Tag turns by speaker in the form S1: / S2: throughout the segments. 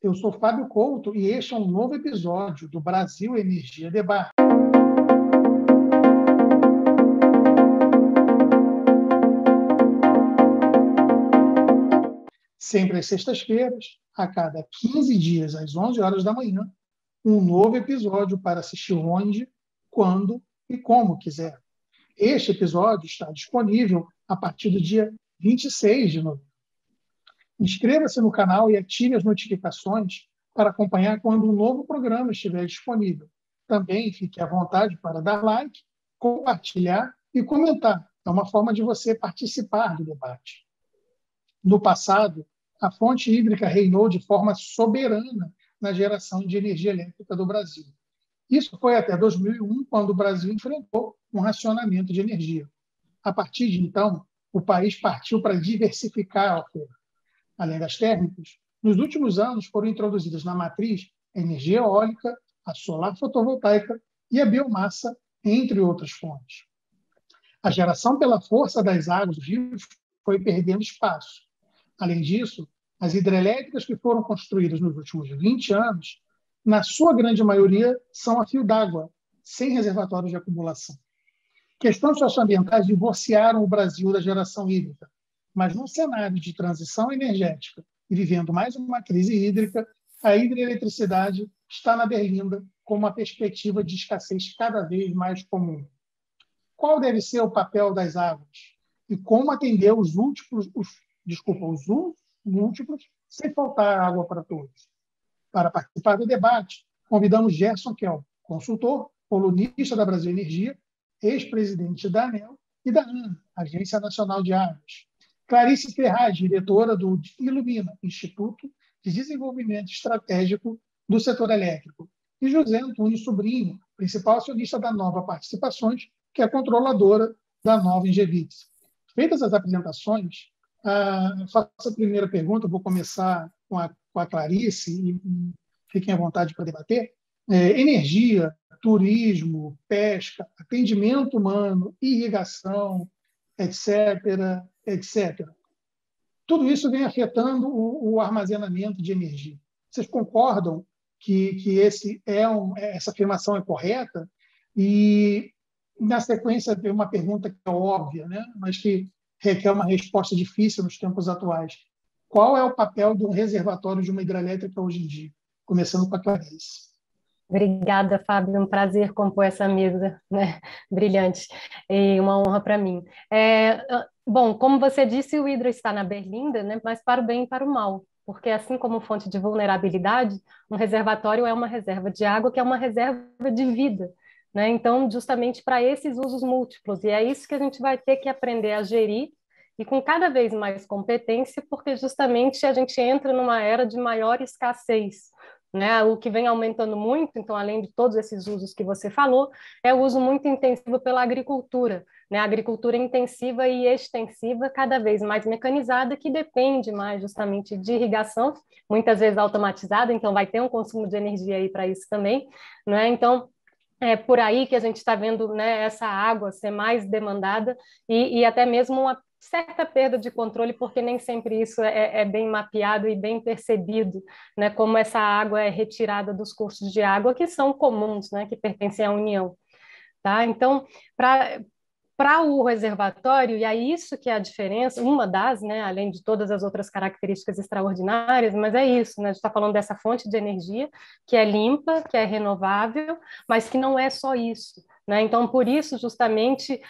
S1: Eu sou Fábio Couto e este é um novo episódio do Brasil Energia Debate. Sempre às sextas-feiras, a cada 15 dias, às 11 horas da manhã, um novo episódio para assistir onde, quando e como quiser. Este episódio está disponível a partir do dia 26 de novembro. Inscreva-se no canal e ative as notificações para acompanhar quando um novo programa estiver disponível. Também fique à vontade para dar like, compartilhar e comentar. É uma forma de você participar do debate. No passado, a fonte hídrica reinou de forma soberana na geração de energia elétrica do Brasil. Isso foi até 2001, quando o Brasil enfrentou um racionamento de energia. A partir de então, o país partiu para diversificar a oferta. Além das térmicas, nos últimos anos foram introduzidas na matriz a energia eólica, a solar fotovoltaica e a biomassa, entre outras fontes. A geração pela força das águas dos rios foi perdendo espaço. Além disso, as hidrelétricas que foram construídas nos últimos 20 anos, na sua grande maioria, são a fio d'água, sem reservatórios de acumulação. Questões socioambientais divorciaram o Brasil da geração hídrica, mas num cenário de transição energética e vivendo mais uma crise hídrica, a hidroeletricidade está na berlinda com uma perspectiva de escassez cada vez mais comum. Qual deve ser o papel das águas? E como atender os usos múltiplos sem faltar água para todos? Para participar do debate, convidamos Gerson Kell, consultor, colunista da Brasil Energia, ex-presidente da ANEEL e da ANA, Agência Nacional de Águas. Clarice Ferraz, diretora do Ilumina, Instituto de Desenvolvimento Estratégico do Setor Elétrico. E José Antunes Sobrinho, principal acionista da Nova Participações, que é controladora da Nova Engevix. Feitas as apresentações, faço a primeira pergunta, vou começar com a Clarice, e fiquem à vontade para debater. Energia, turismo, pesca, atendimento humano, irrigação, etc., etc. Tudo isso vem afetando o armazenamento de energia. Vocês concordam que essa afirmação é correta? E, na sequência, tem uma pergunta que é óbvia, né? Mas que requer uma resposta difícil nos tempos atuais. Qual é o papel de um reservatório de uma hidrelétrica hoje em dia? Começando com a Clarice.
S2: Obrigada, Fábio. Um prazer compor essa mesa, né? Brilhante. E uma honra para mim. Bom, como você disse, o hidro está na berlinda, né? Mas para o bem e para o mal. Porque, assim como fonte de vulnerabilidade, um reservatório é uma reserva de água que é uma reserva de vida, né? Então, justamente para esses usos múltiplos. E é isso que a gente vai ter que aprender a gerir e com cada vez mais competência, porque justamente a gente entra numa era de maior escassez, né? O que vem aumentando muito, então, além de todos esses usos que você falou, é o uso muito intensivo pela agricultura, né? A agricultura intensiva e extensiva, cada vez mais mecanizada, que depende mais justamente de irrigação, muitas vezes automatizada, então vai ter um consumo de energia aí para isso também, né? Então, é por aí que a gente está vendo, né, essa água ser mais demandada e até mesmo uma certa perda de controle, porque nem sempre isso é bem mapeado e bem percebido, né, como essa água é retirada dos cursos de água que são comuns, né, que pertencem à União. Tá? Então, para o reservatório, e é isso que é a diferença, uma das, né, além de todas as outras características extraordinárias, mas é isso, né, a gente está falando dessa fonte de energia que é limpa, que é renovável, mas que não é só isso, né? Então, por isso, justamente,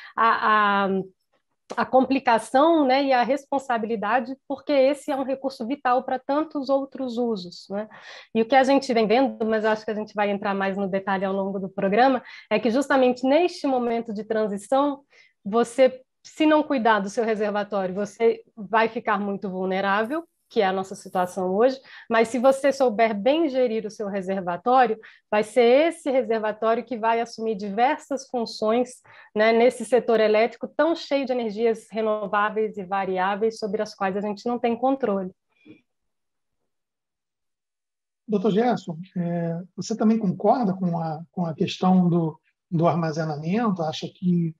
S2: a complicação, né, e a responsabilidade, porque esse é um recurso vital para tantos outros usos, né? E o que a gente vem vendo, mas acho que a gente vai entrar mais no detalhe ao longo do programa, é que justamente neste momento de transição, você, se não cuidar do seu reservatório, você vai ficar muito vulnerável, que é a nossa situação hoje, mas se você souber bem gerir o seu reservatório, vai ser esse reservatório que vai assumir diversas funções, né, nesse setor elétrico tão cheio de energias renováveis e variáveis sobre as quais a gente não tem controle.
S1: Doutor Gerson, você também concorda com a questão do armazenamento? Acha que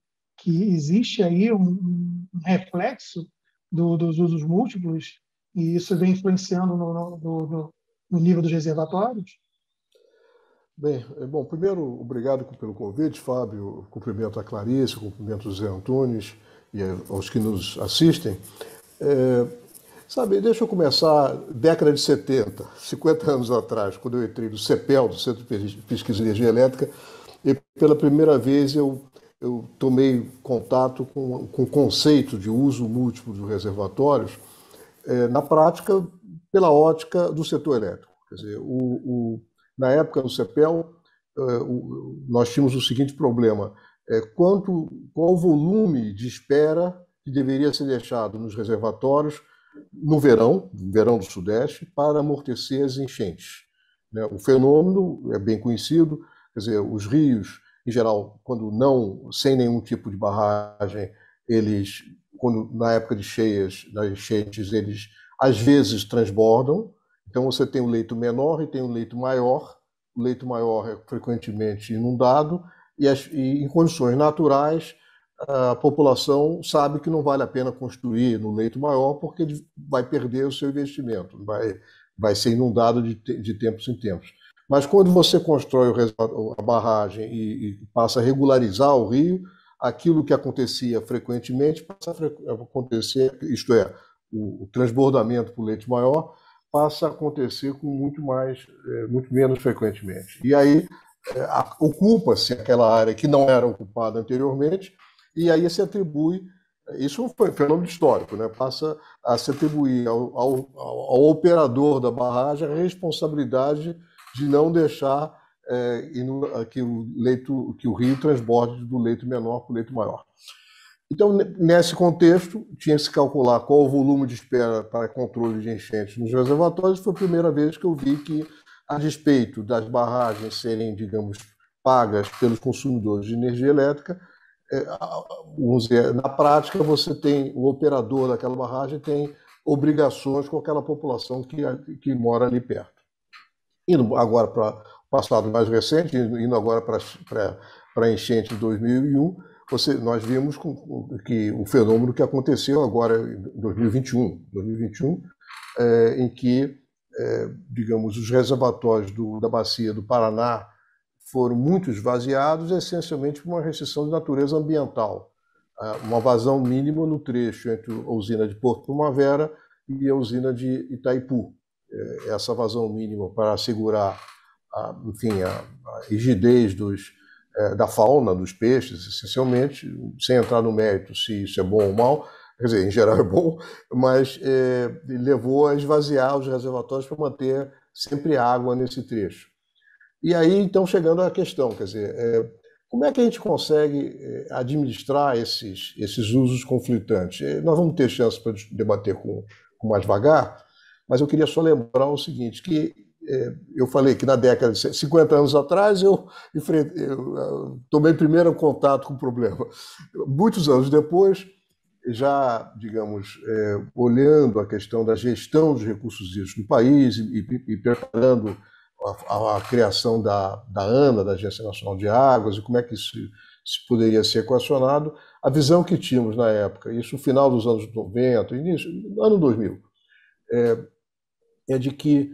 S1: existe aí um reflexo dos usos múltiplos e isso vem influenciando no nível dos reservatórios?
S3: Bem, bom, primeiro, obrigado pelo convite, Fábio. Cumprimento a Clarice, cumprimento o Zé Antunes e aos que nos assistem. Sabe, deixa eu começar década de 70, 50 anos atrás, quando eu entrei no CEPEL, do Centro de Pesquisa de Energia Elétrica, e pela primeira vez eu tomei contato com o conceito de uso múltiplo de reservatórios, na prática, pela ótica do setor elétrico. Quer dizer, na época do CEPEL, nós tínhamos o seguinte problema: qual o volume de espera que deveria ser deixado nos reservatórios no verão do Sudeste, para amortecer as enchentes. O fenômeno é bem conhecido, quer dizer, os rios, em geral, quando não, sem nenhum tipo de barragem, eles, na época de cheias, das enchentes, eles às vezes transbordam. Então você tem um leito menor e tem um leito maior. O leito maior é frequentemente inundado e em condições naturais a população sabe que não vale a pena construir no leito maior porque ele vai perder o seu investimento, vai ser inundado de tempos em tempos. Mas quando você constrói a barragem e passa a regularizar o rio, aquilo que acontecia frequentemente passa a acontecer, isto é, o transbordamento para o leito maior passa a acontecer com muito menos frequentemente. E aí ocupa-se aquela área que não era ocupada anteriormente, e aí se atribui, isso foi um fenômeno histórico, né? Passa a se atribuir ao operador da barragem a responsabilidade de não deixar que o rio transborde do leito menor para o leito maior. Então, nesse contexto, tinha que se calcular qual o volume de espera para controle de enchentes nos reservatórios. Foi a primeira vez que eu vi que, a despeito das barragens serem, digamos, pagas pelos consumidores de energia elétrica, na prática, você tem o operador daquela barragem tem obrigações com aquela população que mora ali perto. Indo agora para o passado mais recente, indo agora para a enchente de 2001, nós vimos que o fenômeno que aconteceu agora em 2021, em que, digamos, os reservatórios da bacia do Paraná foram muito esvaziados, essencialmente por uma restrição de natureza ambiental. Uma vazão mínima no trecho entre a usina de Porto Primavera e a usina de Itaipu. Essa vazão mínima para assegurar, enfim, a rigidez da fauna, dos peixes, essencialmente, sem entrar no mérito se isso é bom ou mal, quer dizer, em geral é bom, mas levou a esvaziar os reservatórios para manter sempre água nesse trecho. E aí, então, chegando à questão, quer dizer, como é que a gente consegue administrar esses usos conflitantes? Nós vamos ter chance para debater com mais vagar, mas eu queria só lembrar o seguinte, que eu falei que na década de 50 anos atrás eu tomei primeiro contato com o problema. Muitos anos depois, já, digamos, olhando a questão da gestão dos recursos hídricos no país e preparando a criação da ANA, da Agência Nacional de Águas, e como é que isso poderia ser equacionado, a visão que tínhamos na época, isso no final dos anos 90, início, ano 2000, é de que,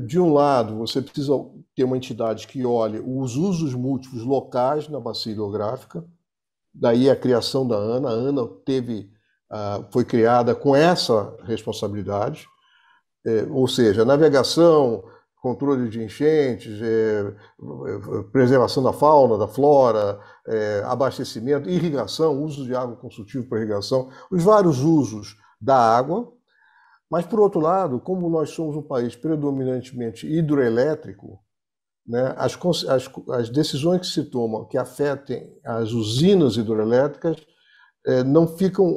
S3: de um lado, você precisa ter uma entidade que olhe os usos múltiplos locais na bacia hidrográfica, daí a criação da ANA. A ANA foi criada com essa responsabilidade, ou seja, navegação, controle de enchentes, preservação da fauna, da flora, abastecimento, irrigação, uso de água consultiva para irrigação, os vários usos da água. Mas, por outro lado, como nós somos um país predominantemente hidroelétrico, né, as decisões que se tomam que afetem as usinas hidroelétricas,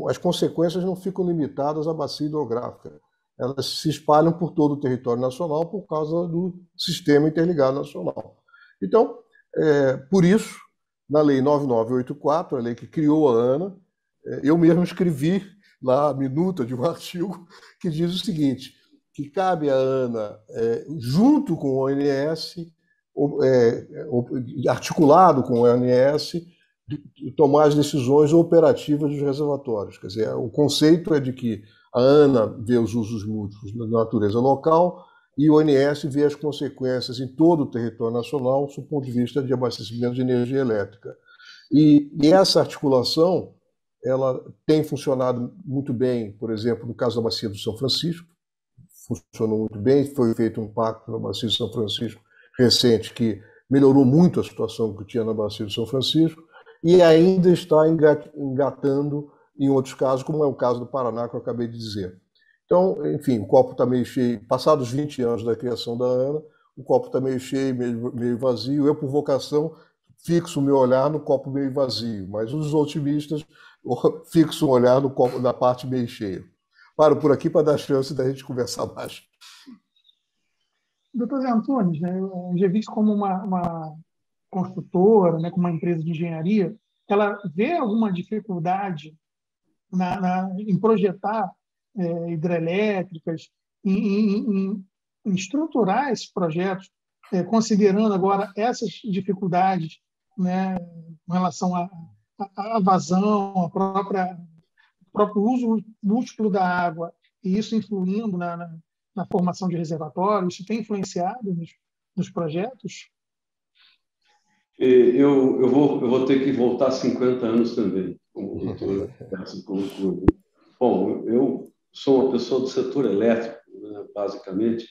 S3: as consequências não ficam limitadas à bacia hidrográfica. Elas se espalham por todo o território nacional por causa do Sistema Interligado Nacional. Então, por isso, na Lei 9984, a lei que criou a ANA, eu mesmo escrevi lá a minuta de um artigo que diz o seguinte, que cabe à ANA, junto com o ONS, articulado com o ONS, tomar as decisões operativas dos reservatórios. Quer dizer, o conceito é de que a ANA vê os usos múltiplos na natureza local e o ONS vê as consequências em todo o território nacional, do ponto de vista de abastecimento de energia elétrica. E essa articulação ela tem funcionado muito bem, por exemplo, no caso da Bacia do São Francisco, funcionou muito bem, foi feito um pacto na Bacia do São Francisco recente que melhorou muito a situação que tinha na Bacia do São Francisco e ainda está engatando em outros casos, como é o caso do Paraná, que eu acabei de dizer. Então, enfim, o copo está meio cheio. Passados 20 anos da criação da ANA, o copo está meio cheio, meio vazio. Eu, por vocação, fixo o meu olhar no copo meio vazio, mas os otimistas fixam o olhar no copo, na parte meio cheia. Paro por aqui para dar chance da gente conversar mais.
S1: Doutor Zé Antunes, né, eu já vi isso como uma construtora, né, como uma empresa de engenharia, ela vê alguma dificuldade em projetar hidrelétricas, em estruturar esses projetos, considerando agora essas dificuldades, né, em relação à vazão, o próprio uso múltiplo da água, e isso influindo na formação de reservatórios, isso tem influenciado nos projetos?
S4: Eu vou ter que voltar 50 anos também, como doutor. Bom, eu sou uma pessoa do setor elétrico, né, basicamente,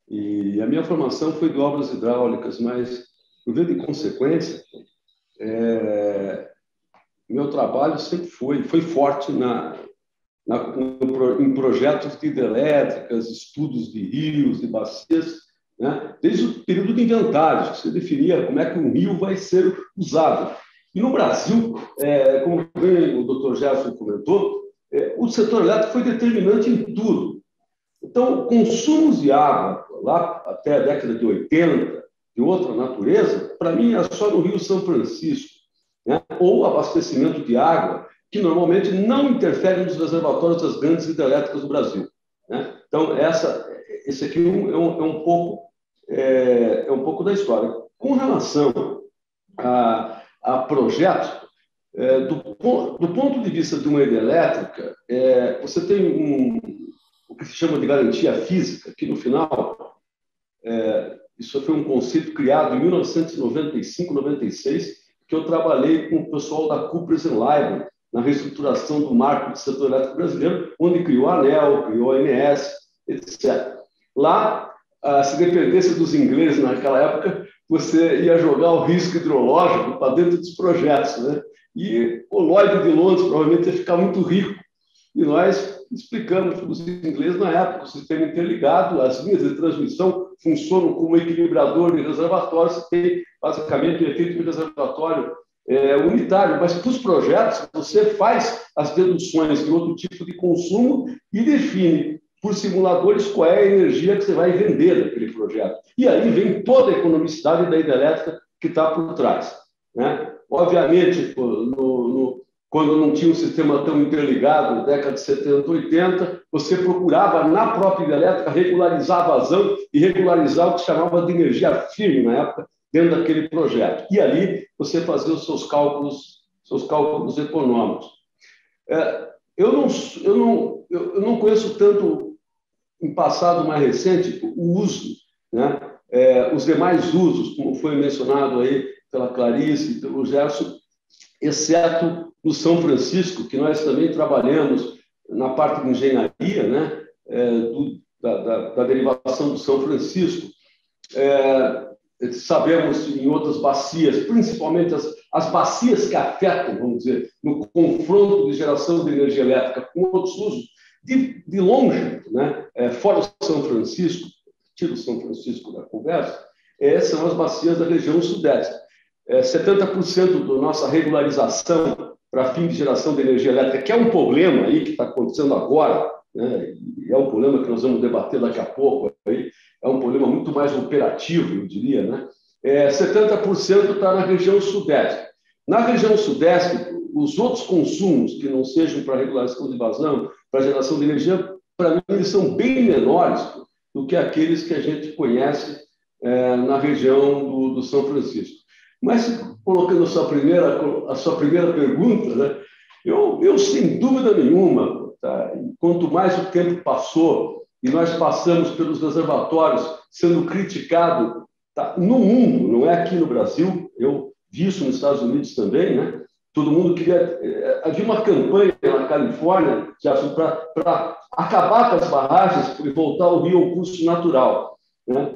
S4: e a minha formação foi de obras hidráulicas, mas, por via de consequência, meu trabalho sempre foi forte em projetos de hidrelétricas, estudos de rios, de bacias, né? Desde o período de inventários, que você definia como é que um rio vai ser usado. E no Brasil, como bem o Dr. Gerson comentou, o setor elétrico foi determinante em tudo. Então, consumos de água, lá até a década de 80, de outra natureza, para mim era só no Rio São Francisco, né? Ou abastecimento de água, que normalmente não interfere nos reservatórios das grandes hidrelétricas do Brasil, né? Então, esse aqui é um pouco da história. Com relação a projetos, do ponto de vista de uma hidrelétrica, você tem o que se chama de garantia física, que no final, isso foi um conceito criado em 1995, 96, que eu trabalhei com o pessoal da Coopers & Lybrand, na reestruturação do marco do setor elétrico brasileiro, onde criou a ANEEL, criou a ANS, etc. Lá, se dependesse dos ingleses naquela época, você ia jogar o risco hidrológico para dentro dos projetos, né? E o Lloyd de Londres provavelmente ia ficar muito rico. E nós explicamos para os ingleses na época, o sistema interligado, as linhas de transmissão funcionam como equilibrador de reservatórios, você tem basicamente o efeito de reservatório unitário, mas para os projetos você faz as deduções de outro tipo de consumo e define por simuladores qual é a energia que você vai vender daquele projeto. E aí vem toda a economicidade da hidrelétrica que está por trás, né? Obviamente, quando não tinha um sistema tão interligado, na década de 70, 80, você procurava na própria hidrelétrica regularizar a vazão e regularizar o que se chamava de energia firme na época, dentro daquele projeto. E ali você fazia os seus cálculos econômicos. Eu não conheço tanto, em passado mais recente, o uso, né? Os demais usos, como foi mencionado aí pela Clarice e pelo Gerson, exceto no São Francisco, que nós também trabalhamos na parte de engenharia, né? Da derivação do São Francisco. Sabemos em outras bacias, principalmente as bacias que afetam, vamos dizer, no confronto de geração de energia elétrica com outros usos, de longe, né? Fora o São Francisco, tira o São Francisco da conversa, são as bacias da região sudeste. 70% da nossa regularização para fim de geração de energia elétrica, que é um problema aí que está acontecendo agora, né? E é um problema que nós vamos debater daqui a pouco, aí, é um problema muito mais operativo, eu diria, né? 70% está na região sudeste. Na região sudeste, os outros consumos que não sejam para regularização de vazão, para geração de energia, para mim, eles são bem menores do que aqueles que a gente conhece na região do São Francisco. Mas, colocando a sua primeira pergunta, né, eu sem dúvida nenhuma, tá, quanto mais o tempo passou e nós passamos pelos reservatórios sendo criticado, tá, no mundo, não é aqui no Brasil, eu vi isso nos Estados Unidos também, né? Todo mundo queria... Havia uma campanha na Califórnia para acabar com as barragens e voltar o rio ao curso natural, né?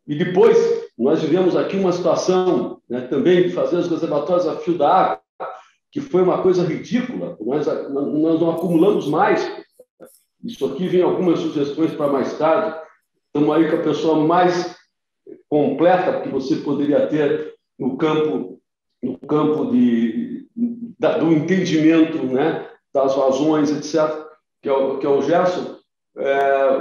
S4: E depois nós vivemos aqui uma situação, né, também de fazer os reservatórios a fio da água, que foi uma coisa ridícula. Nós não acumulamos mais. Isso aqui vem algumas sugestões para mais tarde. Estamos aí com a pessoa mais completa que você poderia ter no campo do entendimento, né, das vazões, etc., que é o Gerson.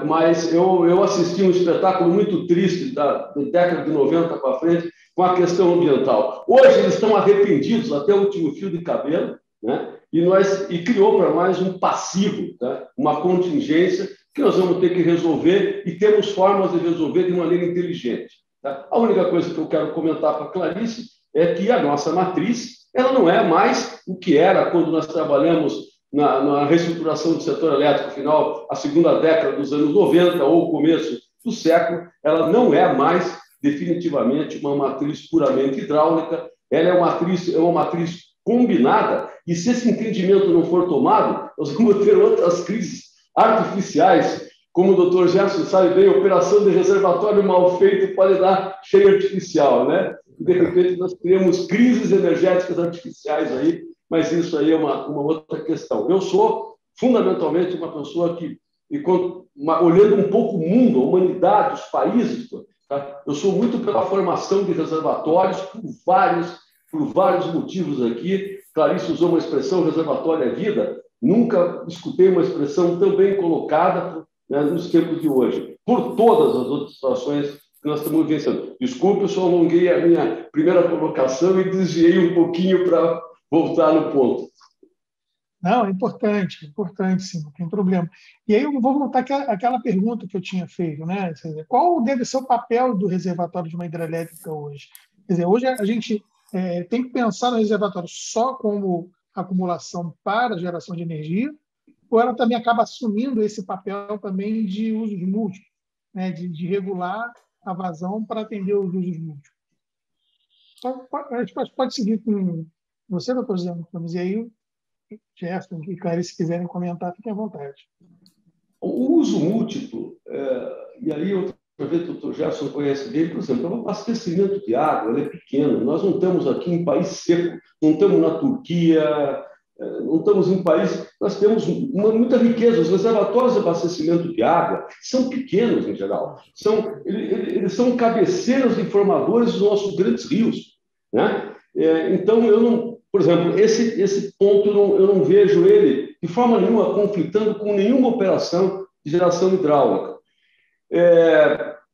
S4: Mas eu assisti um espetáculo muito triste da década de 90 para frente com a questão ambiental. Hoje eles estão arrependidos até o último fio de cabelo, né? E criou para nós um passivo, tá? Uma contingência que nós vamos ter que resolver e temos formas de resolver de maneira inteligente. Tá? A única coisa que eu quero comentar para a Clarice é que a nossa matriz ela não é mais o que era quando nós trabalhamos na reestruturação do setor elétrico, final, a segunda década dos anos 90 ou o começo do século. Ela não é mais definitivamente uma matriz puramente hidráulica, ela é uma matriz combinada, e se esse entendimento não for tomado, nós vamos ter outras crises artificiais, como o Dr. Gerson sabe bem, operação de reservatório mal feito pode dar cheio artificial, né? De repente nós teremos crises energéticas artificiais aí, mas isso aí é uma outra questão. Eu sou fundamentalmente uma pessoa que, olhando um pouco o mundo, a humanidade, os países, tá? Eu sou muito pela formação de reservatórios por vários motivos aqui. Clarice usou uma expressão, reservatório é vida. Nunca escutei uma expressão tão bem colocada, né, nos tempos de hoje, por todas as outras situações que nós estamos vivenciando. Desculpe, eu só alonguei a minha primeira colocação e desviei um pouquinho para voltar no ponto.
S1: Não, é importante sim, não tem problema. E aí eu vou voltar àquela pergunta que eu tinha feito, né? Qual deve ser o papel do reservatório de uma hidrelétrica hoje? Quer dizer, hoje a gente tem que pensar no reservatório só como acumulação para geração de energia, ou ela também acaba assumindo esse papel também de usos múltiplos, né? De regular a vazão para atender os usos múltiplos. A gente pode seguir com você, doutor Zé Gomes, e aí Gerson e Clarice, se quiserem comentar, fiquem à vontade.
S4: O uso múltiplo, e aí outra vez o doutor Gerson conhece bem, por exemplo, o abastecimento de água ele é pequeno. Nós não estamos aqui em país seco, não estamos na Turquia, não estamos em país... Nós temos muita riqueza. Os reservatórios de abastecimento de água são pequenos, em geral. Eles são cabeceiras informadores dos nossos grandes rios, né? Então, por exemplo, esse ponto eu não vejo ele de forma nenhuma conflitando com nenhuma operação de geração hidráulica.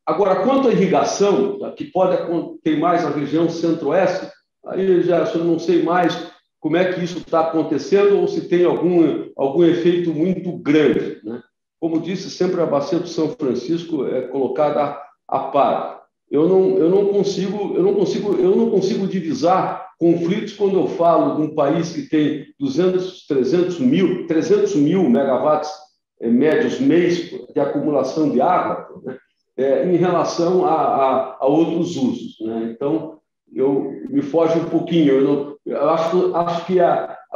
S4: Agora, quanto à irrigação, que ter mais na região centro-oeste, aí já eu não sei mais como é que isso está acontecendo ou se tem algum efeito muito grande, né? Como disse, sempre a bacia do São Francisco é colocada a par. Eu não consigo divisar conflitos quando eu falo de um país que tem 300 mil megawatts médios mês de acumulação de água, né, em relação a outros usos, né? Então, me foge um pouquinho. Eu acho que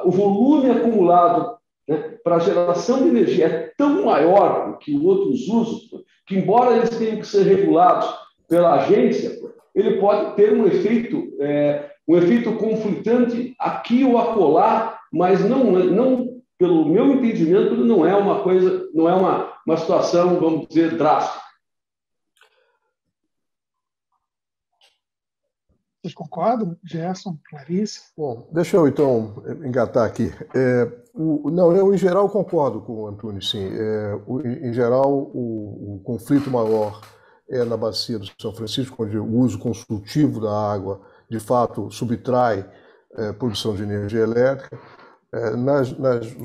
S4: o volume acumulado, né, para a geração de energia é tão maior do que outros usos, que, embora eles tenham que ser regulados pela agência, ele pode ter um efeito conflitante aqui ou acolá, mas não, pelo meu entendimento, não é uma situação, vamos dizer, drástica.
S1: Vocês concordam, Gerson, Clarice?
S3: Bom, deixa eu então engatar aqui. Eu em geral concordo com o Antunes, sim. Em geral, o conflito maior é na bacia do São Francisco, onde o uso consultivo da água, de fato, subtrai produção de energia elétrica. Nas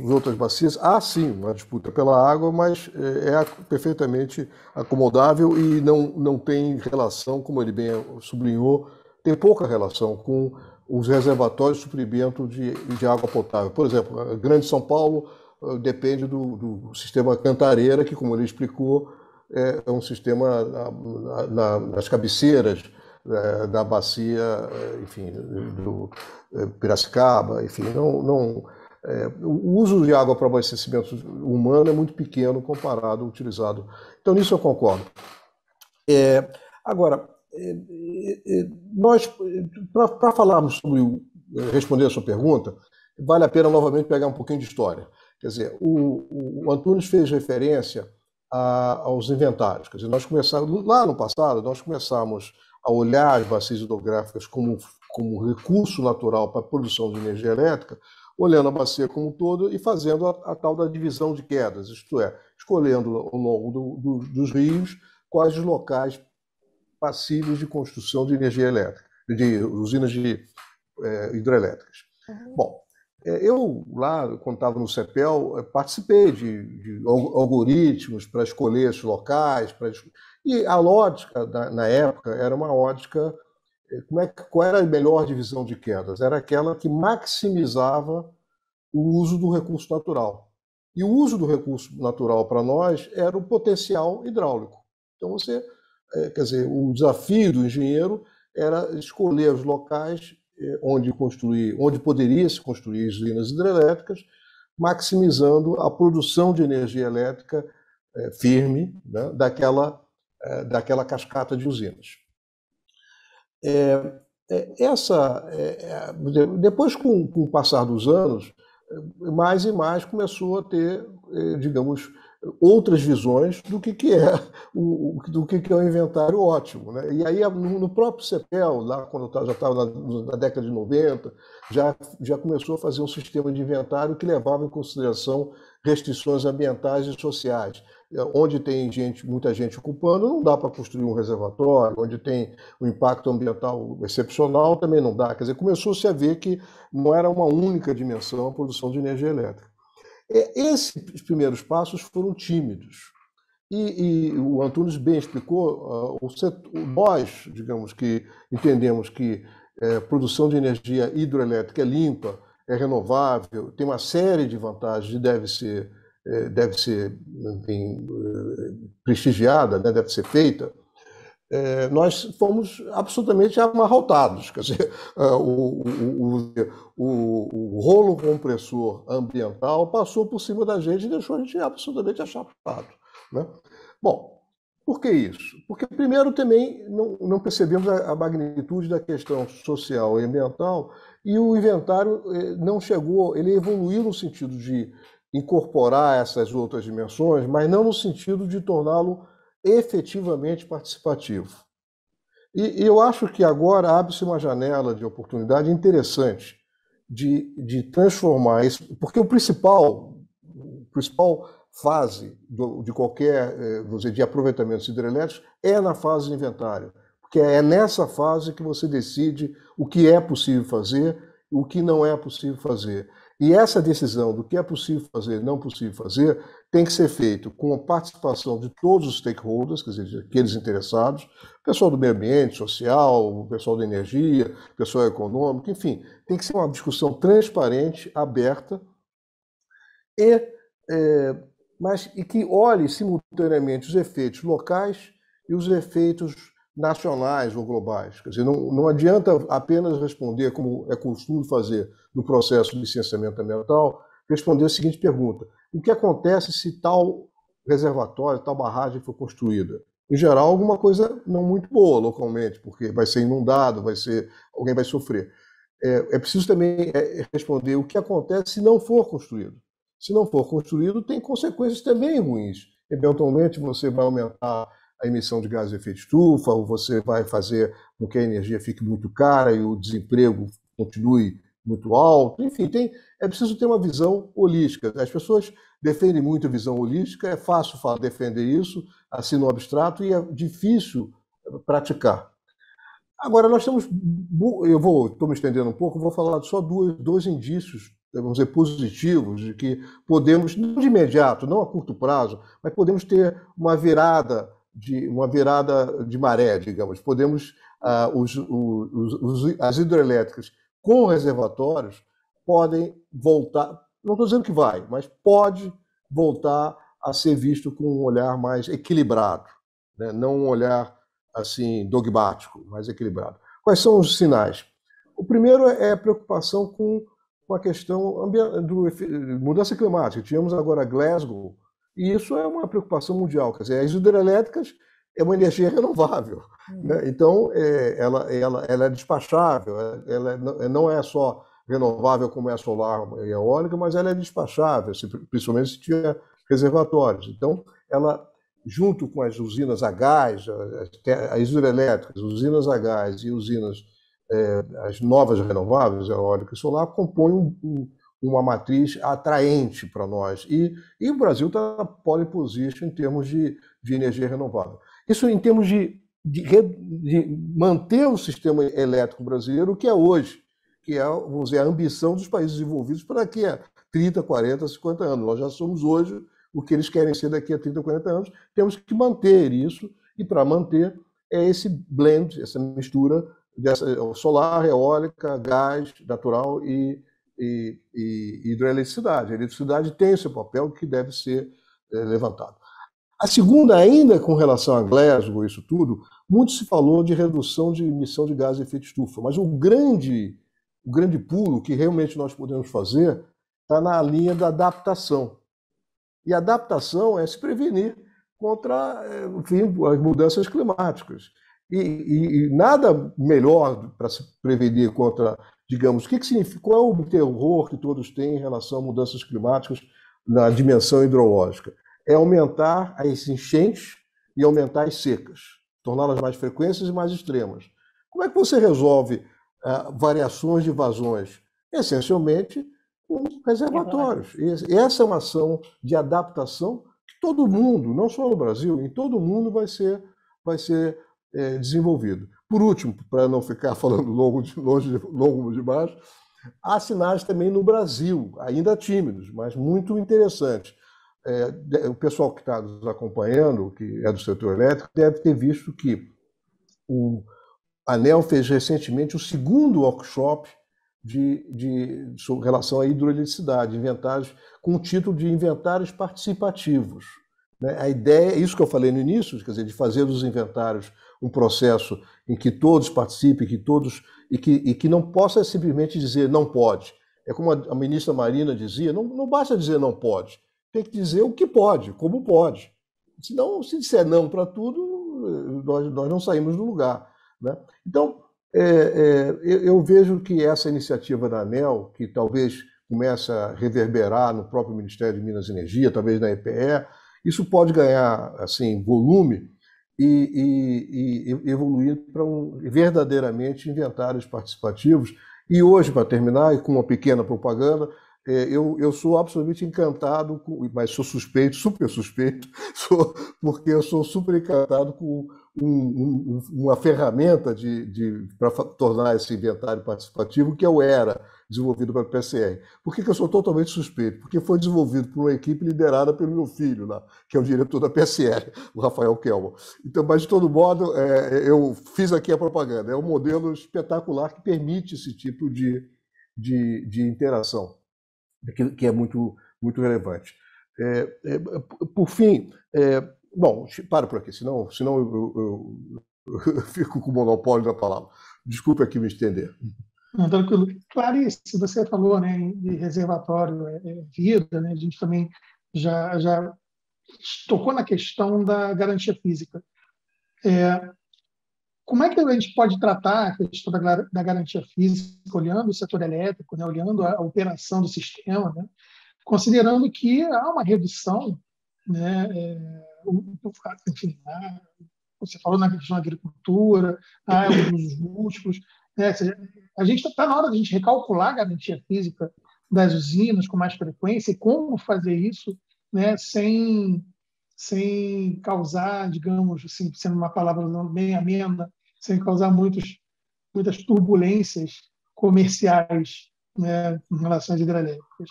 S3: outras bacias, há sim uma disputa pela água, mas é perfeitamente acomodável e não tem relação, como ele bem sublinhou, tem pouca relação com os reservatórios de suprimento de água potável. Por exemplo, a Grande São Paulo, depende do sistema Cantareira, que, como ele explicou, é um sistema nas cabeceiras da bacia, enfim, do Piracicaba, enfim, o uso de água para abastecimento humano é muito pequeno comparado ao utilizado. Então, nisso eu concordo. Agora, nós, para falarmos sobre responder a sua pergunta, vale a pena novamente pegar um pouquinho de história. Quer dizer, o Antunes fez referência aos inventários. Quer dizer, nós começamos, lá no passado, nós começamos a olhar as bacias hidrográficas como recurso natural para a produção de energia elétrica, olhando a bacia como um todo e fazendo a tal da divisão de quedas, isto é, escolhendo ao longo dos rios quais os locais passíveis de construção de energia elétrica, de usinas hidrelétricas. Bom, eu lá, quando estava no CEPEL, participei de algoritmos para escolher esses locais, e a lógica, na época, era uma lógica, qual era a melhor divisão de quedas? Era aquela que maximizava o uso do recurso natural. E o uso do recurso natural para nós era o potencial hidráulico. Então, quer dizer, o desafio do engenheiro era escolher os locais onde poderia se construir usinas hidrelétricas, maximizando a produção de energia elétrica firme, né, daquela cascata de usinas. Depois, com o passar dos anos, mais e mais começou a ter, digamos, outras visões do que é o inventário ótimo, né? E aí, no próprio CEPEL, lá quando já estava na década de 90, já começou a fazer um sistema de inventário que levava em consideração restrições ambientais e sociais. Onde tem muita gente ocupando, não dá para construir um reservatório. Onde tem um impacto ambiental excepcional, também não dá. Quer dizer, começou-se a ver que não era uma única dimensão a produção de energia elétrica. Esses primeiros passos foram tímidos. E o Antunes bem explicou, nós, digamos que entendemos que produção de energia hidroelétrica é limpa, é renovável, tem uma série de vantagens e deve ser enfim, prestigiada, né, deve ser feita. Nós fomos absolutamente amarrotados. Quer dizer, o rolo compressor ambiental passou por cima da gente e deixou a gente absolutamente achapado, né? Bom, por que isso? Porque, primeiro, também não percebemos a magnitude da questão social e ambiental, e o inventário não chegou, ele evoluiu no sentido de incorporar essas outras dimensões, mas não no sentido de torná-lo efetivamente participativo. E eu acho que agora abre-se uma janela de oportunidade interessante de transformar isso, porque a principal fase de qualquer, vamos dizer, de aproveitamentos hidrelétricos é na fase de inventário, porque é nessa fase que você decide o que é possível fazer e o que não é possível fazer. E essa decisão do que é possível fazer e não possível fazer tem que ser feito com a participação de todos os stakeholders, quer dizer, aqueles interessados, o pessoal do meio ambiente, social, o pessoal da energia, o pessoal econômico, enfim, tem que ser uma discussão transparente, aberta, mas que olhe simultaneamente os efeitos locais e os efeitos nacionais ou globais. Quer dizer, não adianta apenas responder, como é costume fazer no processo de licenciamento ambiental, responder a seguinte pergunta: o que acontece se tal reservatório, tal barragem for construída? Em geral, alguma coisa não muito boa localmente, porque vai ser inundado, alguém vai sofrer. É preciso também responder o que acontece se não for construído. Se não for construído, tem consequências também ruins. Eventualmente, você vai aumentar a emissão de gases de efeito estufa, ou você vai fazer com que a energia fique muito cara e o desemprego continue muito alto. Enfim, é preciso ter uma visão holística. As pessoas defendem muito a visão holística, é fácil defender isso, assim no abstrato, e é difícil praticar. Agora, nós temos... estou me estendendo um pouco, vou falar só dois indícios, vamos dizer, positivos, de que podemos, não de imediato, não a curto prazo, mas podemos ter uma virada de maré, digamos. Podemos, as hidrelétricas com reservatórios podem voltar, não estou dizendo que vai, mas pode voltar a ser visto com um olhar mais equilibrado, né? Não um olhar assim dogmático, mais equilibrado. Quais são os sinais? O primeiro é a preocupação com a questão de mudança climática. Tivemos agora Glasgow, e isso é uma preocupação mundial. Quer dizer, as hidrelétricas é uma energia renovável, né? Então, ela é despachável, ela não é só renovável como é a solar e a eólica, mas ela é despachável, principalmente se tiver reservatórios. Então, ela, junto com as usinas a gás, as hidrelétricas, usinas a gás e usinas, as novas renováveis, eólica e solar, compõem uma matriz atraente para nós. E o Brasil está pole position em termos de energia renovável. Isso em termos de manter o sistema elétrico brasileiro, que é hoje, que é, vamos dizer, a ambição dos países desenvolvidos para daqui a 30, 40, 50 anos. Nós já somos hoje o que eles querem ser daqui a 30, 40 anos. Temos que manter isso, e para manter é esse blend, essa mistura dessa solar, eólica, gás natural e hidroeletricidade. A eletricidade tem esse papel que deve ser levantado. A segunda, ainda com relação a Glasgow, isso tudo, muito se falou de redução de emissão de gás de efeito estufa, mas o grande pulo que realmente nós podemos fazer está na linha da adaptação. E a adaptação é se prevenir contra, enfim, as mudanças climáticas. E nada melhor para se prevenir contra, digamos, o que significa, qual é o terror que todos têm em relação a mudanças climáticas na dimensão hidrológica? É aumentar as enchentes e aumentar as secas, torná-las mais frequentes e mais extremas. Como é que você resolve variações de vazões? Essencialmente com reservatórios. E essa é uma ação de adaptação que todo mundo, não só no Brasil, em todo mundo vai ser desenvolvido. Por último, para não ficar falando longo demais, há sinais também no Brasil, ainda tímidos, mas muito interessantes. O pessoal que está nos acompanhando, que é do setor elétrico, deve ter visto que o ANEEL fez recentemente o segundo workshop sobre relação à hidroeletricidade, inventários, com o título de Inventários Participativos. Né? A ideia, isso que eu falei no início, quer dizer, de fazer dos inventários um processo em que todos participem, e que não possa simplesmente dizer não pode. É como a ministra Marina dizia, não basta dizer não pode, tem que dizer o que pode, como pode. Senão, se disser não para tudo, nós não saímos do lugar. Né? Então, eu vejo que essa iniciativa da ANEEL, que talvez comece a reverberar no próprio Ministério de Minas e Energia, talvez na EPE, isso pode ganhar assim, volume e evoluir para verdadeiramente inventários participativos. E hoje, para terminar, e com uma pequena propaganda, eu sou absolutamente encantado, mas sou suspeito, super suspeito, porque eu sou super encantado com uma ferramenta para tornar esse inventário participativo, que é o ERA, desenvolvido pela PCR. Por que eu sou totalmente suspeito? Porque foi desenvolvido por uma equipe liderada pelo meu filho, lá, que é o diretor da PCR, o Rafael Kelman. Então, mas, de todo modo, eu fiz aqui a propaganda. É um modelo espetacular que permite esse tipo de interação, que é muito, muito relevante. Por fim, bom, paro por aqui, senão eu fico com o monopólio da palavra. Desculpe aqui me estender.
S1: Não, tranquilo. Clarice, você falou, né, de reservatório, vida, né? A gente também já tocou na questão da garantia física. Como é que a gente pode tratar a questão da garantia física, olhando o setor elétrico, né, olhando a operação do sistema, né, considerando que há uma redução, né, enfim, você falou na questão da agricultura, há os usos múltiplos, né, a gente está na hora de a gente recalcular a garantia física das usinas com mais frequência e como fazer isso, né, sem causar, digamos, assim, sendo uma palavra bem amena, sem causar muitas turbulências comerciais, né, em relação às hidrelétricas.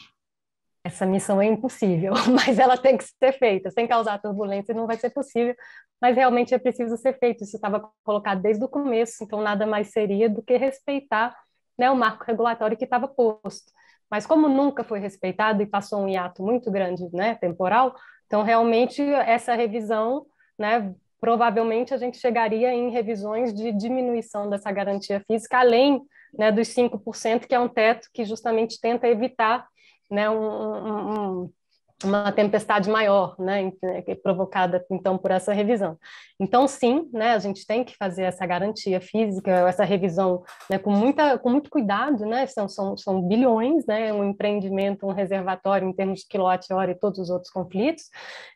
S2: Essa missão é impossível, mas ela tem que ser feita. Sem causar turbulência não vai ser possível, mas realmente é preciso ser feito. Isso estava colocado desde o começo, então nada mais seria do que respeitar, né, o marco regulatório que estava posto. mas como nunca foi respeitado e passou um hiato muito grande, né, temporal, então realmente essa revisão, né, provavelmente a gente chegaria em revisões de diminuição dessa garantia física, além, né, dos 5%, que é um teto que justamente tenta evitar, né, uma tempestade maior, né, provocada então por essa revisão. Então, sim, né, a gente tem que fazer essa garantia física, essa revisão, né, com muito cuidado, né, são bilhões, né, um empreendimento, um reservatório em termos de quilowatt-hora e todos os outros conflitos.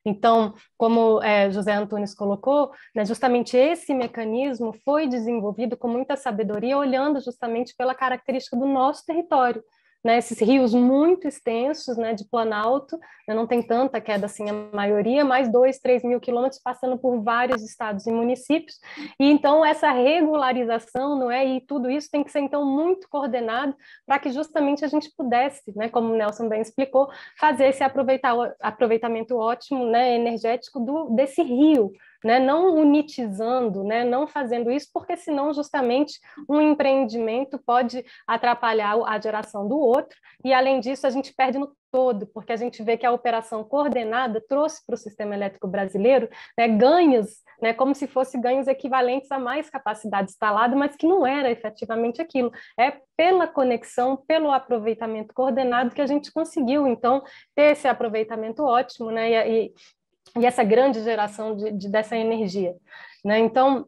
S2: Então, como José Antunes colocou, né, justamente esse mecanismo foi desenvolvido com muita sabedoria, olhando justamente pela característica do nosso território, né, esses rios muito extensos, né, de planalto, né, não tem tanta queda assim a maioria, mais 2-3 mil quilômetros passando por vários estados e municípios, e então essa regularização, não é, e tudo isso tem que ser então muito coordenado para que justamente a gente pudesse, né, como o Nelson bem explicou, fazer esse aproveitamento ótimo, né, energético desse rio, né, não unitizando, né, não fazendo isso, porque senão justamente um empreendimento pode atrapalhar a geração do outro, e além disso a gente perde no todo, porque a gente vê que a operação coordenada trouxe para o sistema elétrico brasileiro, né, ganhos, né, como se fossem ganhos equivalentes a mais capacidade instalada, mas que não era efetivamente aquilo. É pela conexão, pelo aproveitamento coordenado que a gente conseguiu, então, ter esse aproveitamento ótimo, né, e essa grande geração dessa energia, né? Então,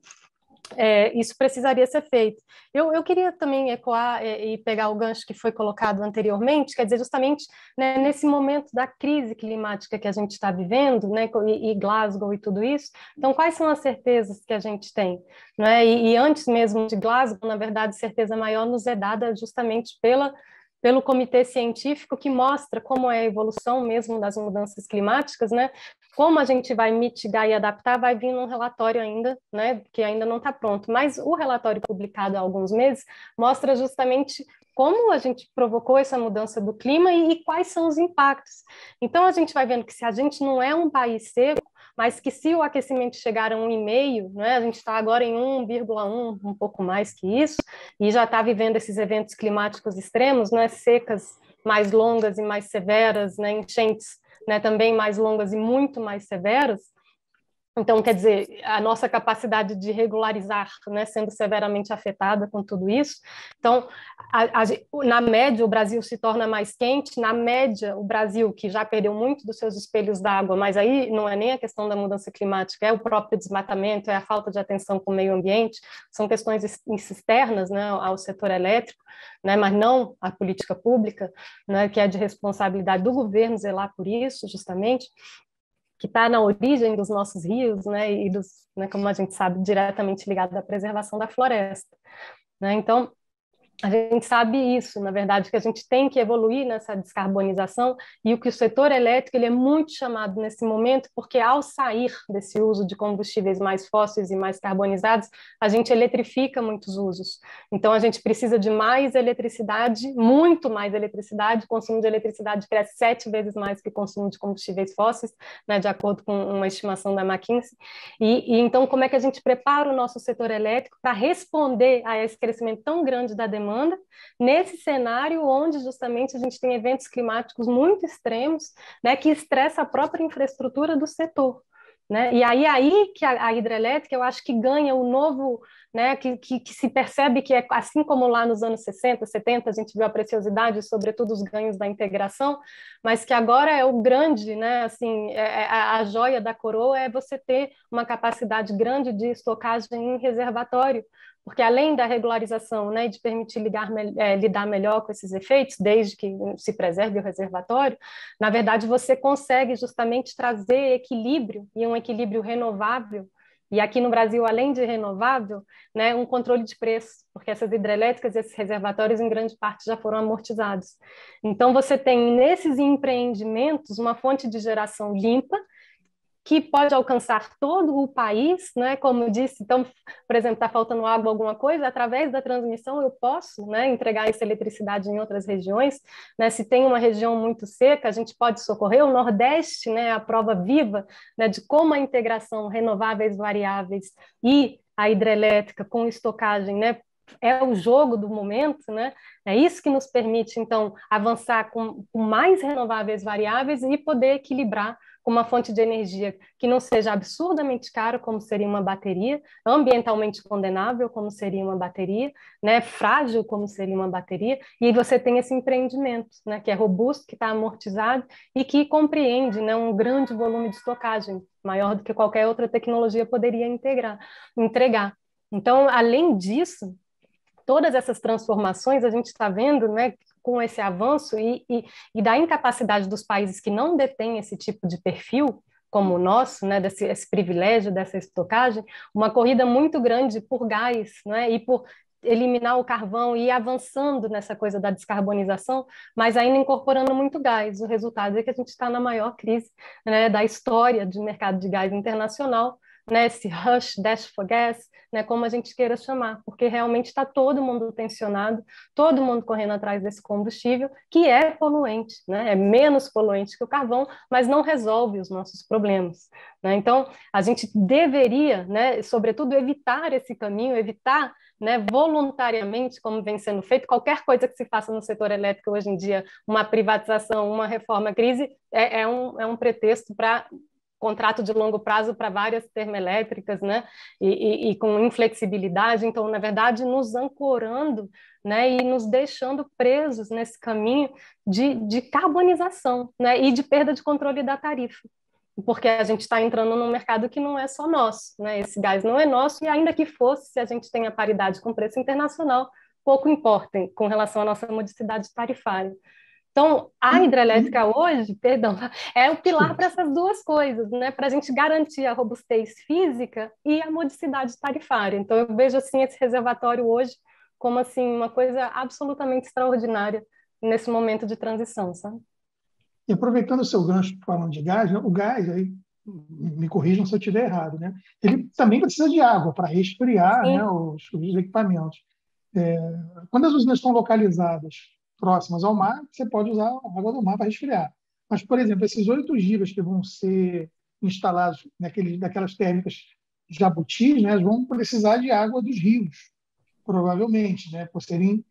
S2: isso precisaria ser feito. Eu queria também ecoar e pegar o gancho que foi colocado anteriormente, quer dizer, justamente, né, nesse momento da crise climática que a gente está vivendo, né, e Glasgow e tudo isso, então quais são as certezas que a gente tem? Né? E antes mesmo de Glasgow, na verdade, certeza maior nos é dada justamente pelo comitê científico, que mostra como é a evolução mesmo das mudanças climáticas, né? Como a gente vai mitigar e adaptar, vai vir um relatório ainda, né, que ainda não está pronto, mas o relatório publicado há alguns meses mostra justamente como a gente provocou essa mudança do clima e quais são os impactos. Então, a gente vai vendo que se a gente não é um país seco, mas que se o aquecimento chegar a 1,5, né, a gente está agora em 1,1, um pouco mais que isso, e já está vivendo esses eventos climáticos extremos, né, secas mais longas e mais severas, né, enchentes, né, também mais longas e muito mais severas. Então, quer dizer, a nossa capacidade de regularizar, né, sendo severamente afetada com tudo isso. Então, na média, o Brasil se torna mais quente, na média, o Brasil, que já perdeu muito dos seus espelhos d'água, mas aí não é nem a questão da mudança climática, é o próprio desmatamento, é a falta de atenção com o meio ambiente, são questões externas, né, ao setor elétrico, né, mas não à política pública, né, que é de responsabilidade do governo zelar por isso, justamente, que está na origem dos nossos rios, né, e né, como a gente sabe, diretamente ligado à preservação da floresta, né? Então, a gente sabe isso, na verdade, que a gente tem que evoluir nessa descarbonização, e o que o setor elétrico ele é muito chamado nesse momento, porque ao sair desse uso de combustíveis mais fósseis e mais carbonizados, a gente eletrifica muitos usos. Então, a gente precisa de mais eletricidade, muito mais eletricidade, o consumo de eletricidade cresce 7 vezes mais que o consumo de combustíveis fósseis, né, de acordo com uma estimação da McKinsey. E então, como é que a gente prepara o nosso setor elétrico para responder a esse crescimento tão grande da demanda, nesse cenário onde justamente a gente tem eventos climáticos muito extremos, né, que estressa a própria infraestrutura do setor, né? E aí que a hidrelétrica, eu acho que ganha o novo, né, que se percebe que é assim como lá nos anos 60, 70, a gente viu a preciosidade, sobretudo os ganhos da integração, mas que agora é o grande, né, assim, a joia da coroa é você ter uma capacidade grande de estocagem em reservatório, porque além da regularização, né, de permitir lidar melhor com esses efeitos, desde que se preserve o reservatório, na verdade você consegue justamente trazer equilíbrio, e um equilíbrio renovável, e aqui no Brasil, além de renovável, né, um controle de preço, porque essas hidrelétricas e esses reservatórios, em grande parte, já foram amortizados. Então, você tem nesses empreendimentos uma fonte de geração limpa, que pode alcançar todo o país, né? Como eu disse, então, por exemplo, está faltando água, alguma coisa, através da transmissão eu posso, né, entregar essa eletricidade em outras regiões, né? Se tem uma região muito seca, a gente pode socorrer. O Nordeste, né, é a prova viva, né, de como a integração renováveis variáveis e a hidrelétrica com estocagem, né, é o jogo do momento, né? É isso que nos permite, então, avançar com mais renováveis variáveis e poder equilibrar com uma fonte de energia que não seja absurdamente cara, como seria uma bateria, ambientalmente condenável, como seria uma bateria, né? Frágil, como seria uma bateria, e você tem esse empreendimento, né? Que é robusto, que está amortizado e que compreende, né? Um grande volume de estocagem, maior do que qualquer outra tecnologia poderia entregar. Então, além disso, todas essas transformações a gente está vendo, né, com esse avanço e da incapacidade dos países que não detêm esse tipo de perfil, como o nosso, né, esse privilégio dessa estocagem, uma corrida muito grande por gás, né, e por eliminar o carvão e ir avançando nessa coisa da descarbonização, mas ainda incorporando muito gás. O resultado é que a gente está na maior crise, né, da história do mercado de gás internacional, né, esse rush, dash for gas, né, como a gente queira chamar, porque realmente está todo mundo tensionado, todo mundo correndo atrás desse combustível, que é poluente, né, é menos poluente que o carvão, mas não resolve os nossos problemas, né? Então, a gente deveria, né, sobretudo, evitar esse caminho, evitar, né, voluntariamente, como vem sendo feito, qualquer coisa que se faça no setor elétrico hoje em dia, uma privatização, uma reforma, crise, é um pretexto para contrato de longo prazo para várias termoelétricas, né? E com inflexibilidade, então, na verdade, nos ancorando, né? E nos deixando presos nesse caminho de carbonização, né? E de perda de controle da tarifa, porque a gente está entrando num mercado que não é só nosso, né? Esse gás não é nosso, e ainda que fosse, se a gente tem a paridade com preço internacional, pouco importa com relação à nossa modicidade tarifária. Então, a hidrelétrica hoje, perdão, é o pilar para essas duas coisas, né? Para a gente garantir a robustez física e a modicidade tarifária. Então, eu vejo assim esse reservatório hoje como assim uma coisa absolutamente extraordinária nesse momento de transição, sabe?
S1: E aproveitando o seu gancho falando de gás, né, o gás, aí, me corrijam se eu estiver errado, né? Ele também precisa de água para resfriar, né, os equipamentos. Quando as usinas estão localizadas próximas ao mar, você pode usar a água do mar para resfriar. Mas, por exemplo, esses 8 gigas que vão ser instalados daquelas térmicas jabutis, né, vão precisar de água dos rios, provavelmente, né, por serem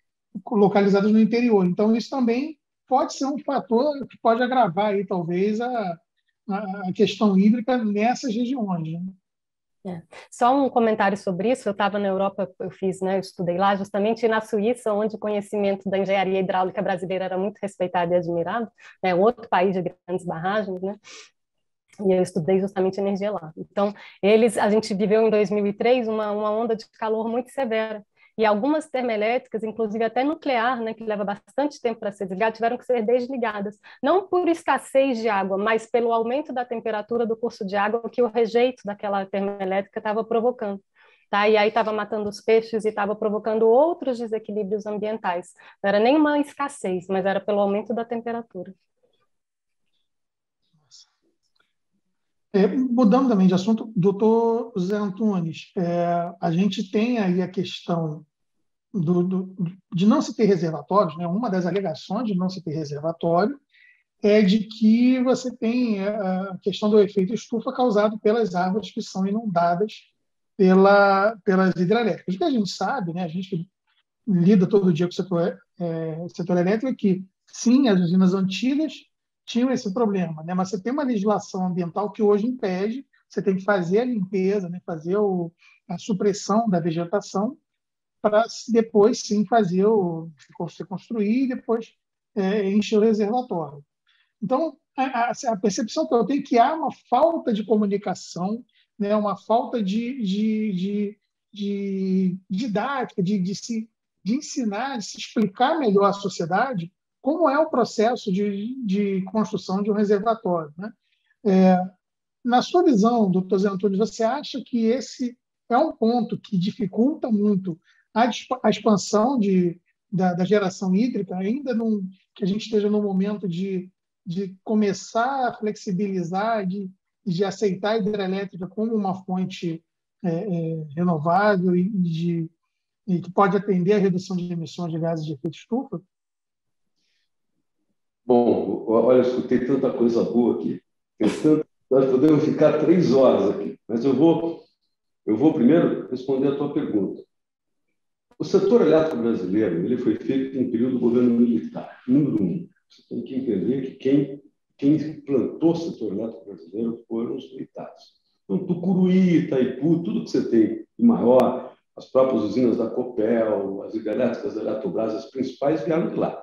S1: localizados no interior. Então, isso também pode ser um fator que pode agravar, aí, talvez, a questão hídrica nessas regiões, né?
S2: Só um comentário sobre isso. Eu estava na Europa, eu estudei lá justamente, e na Suíça, onde o conhecimento da engenharia hidráulica brasileira era muito respeitado e admirado, né, outro país de grandes barragens, né, e eu estudei justamente energia lá. Então, a gente viveu em 2003 uma onda de calor muito severa, e algumas termoelétricas, inclusive até nuclear, né, que leva bastante tempo para ser desligada, tiveram que ser desligadas. Não por escassez de água, mas pelo aumento da temperatura do curso de água que o rejeito daquela termoelétrica estava provocando. Tá? E aí estava matando os peixes e estava provocando outros desequilíbrios ambientais. Não era nem uma escassez, mas era pelo aumento da temperatura.
S1: Mudando também de assunto, doutor Zé Antunes, a gente tem aí a questão de não se ter reservatórios, né? Uma das alegações de não se ter reservatório é de que você tem a questão do efeito estufa causado pelas árvores que são inundadas pelas hidrelétricas. O que a gente sabe, né? A gente lida todo dia com o setor elétrico, é que, sim, as usinas antigas tinham esse problema, né? Mas você tem uma legislação ambiental que hoje impede, você tem que fazer a limpeza, né? Fazer a supressão da vegetação para depois, sim, você construir e depois encher o reservatório. Então, a percepção que eu tenho é que há uma falta de comunicação, né? Uma falta de didática, de ensinar, de se explicar melhor à sociedade como é o processo de construção de um reservatório, né? Na sua visão, doutor Zé Antunes, você acha que esse é um ponto que dificulta muito a expansão da geração hídrica, ainda que a gente esteja no momento de começar a flexibilizar, de aceitar a hidrelétrica como uma fonte renovável e que pode atender à redução de emissões de gases de efeito estufa?
S4: Bom, olha, eu escutei tanta coisa boa aqui. Nós podemos ficar 3 horas aqui, mas eu vou primeiro responder a tua pergunta. o setor elétrico brasileiro ele foi feito em um período do governo militar. Número um, você tem que entender que quem implantou o setor elétrico brasileiro foram os militares. Então, Tucuruí, Itaipu, tudo que você tem de maior, as próprias usinas da Copel, as hidrelétricas da Eletrobras, as principais vieram de lá.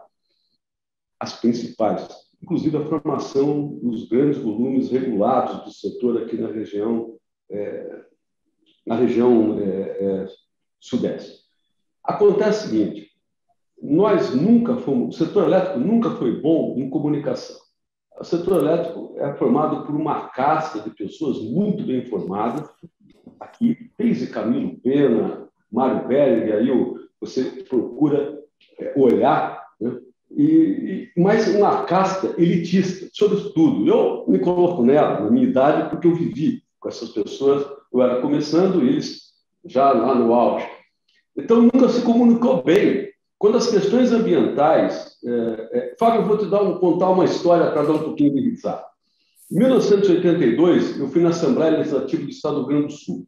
S4: As principais. Inclusive a formação dos grandes volumes regulados do setor aqui na região sudeste. Acontece o seguinte, o setor elétrico nunca foi bom em comunicação. O setor elétrico é formado por uma casta de pessoas muito bem formadas, aqui, desde Camilo Pena, Mário Berger, aí você procura olhar, né? Mas uma casta elitista, sobre tudo. Eu me coloco nela, na minha idade, porque eu vivi com essas pessoas, eu era começando, eles já lá no auge. Então, nunca se comunicou bem. Quando as questões ambientais... Fábio, eu vou contar uma história para dar um pouquinho de risada. Em 1982, eu fui na Assembleia Legislativa do Estado do Rio Grande do Sul,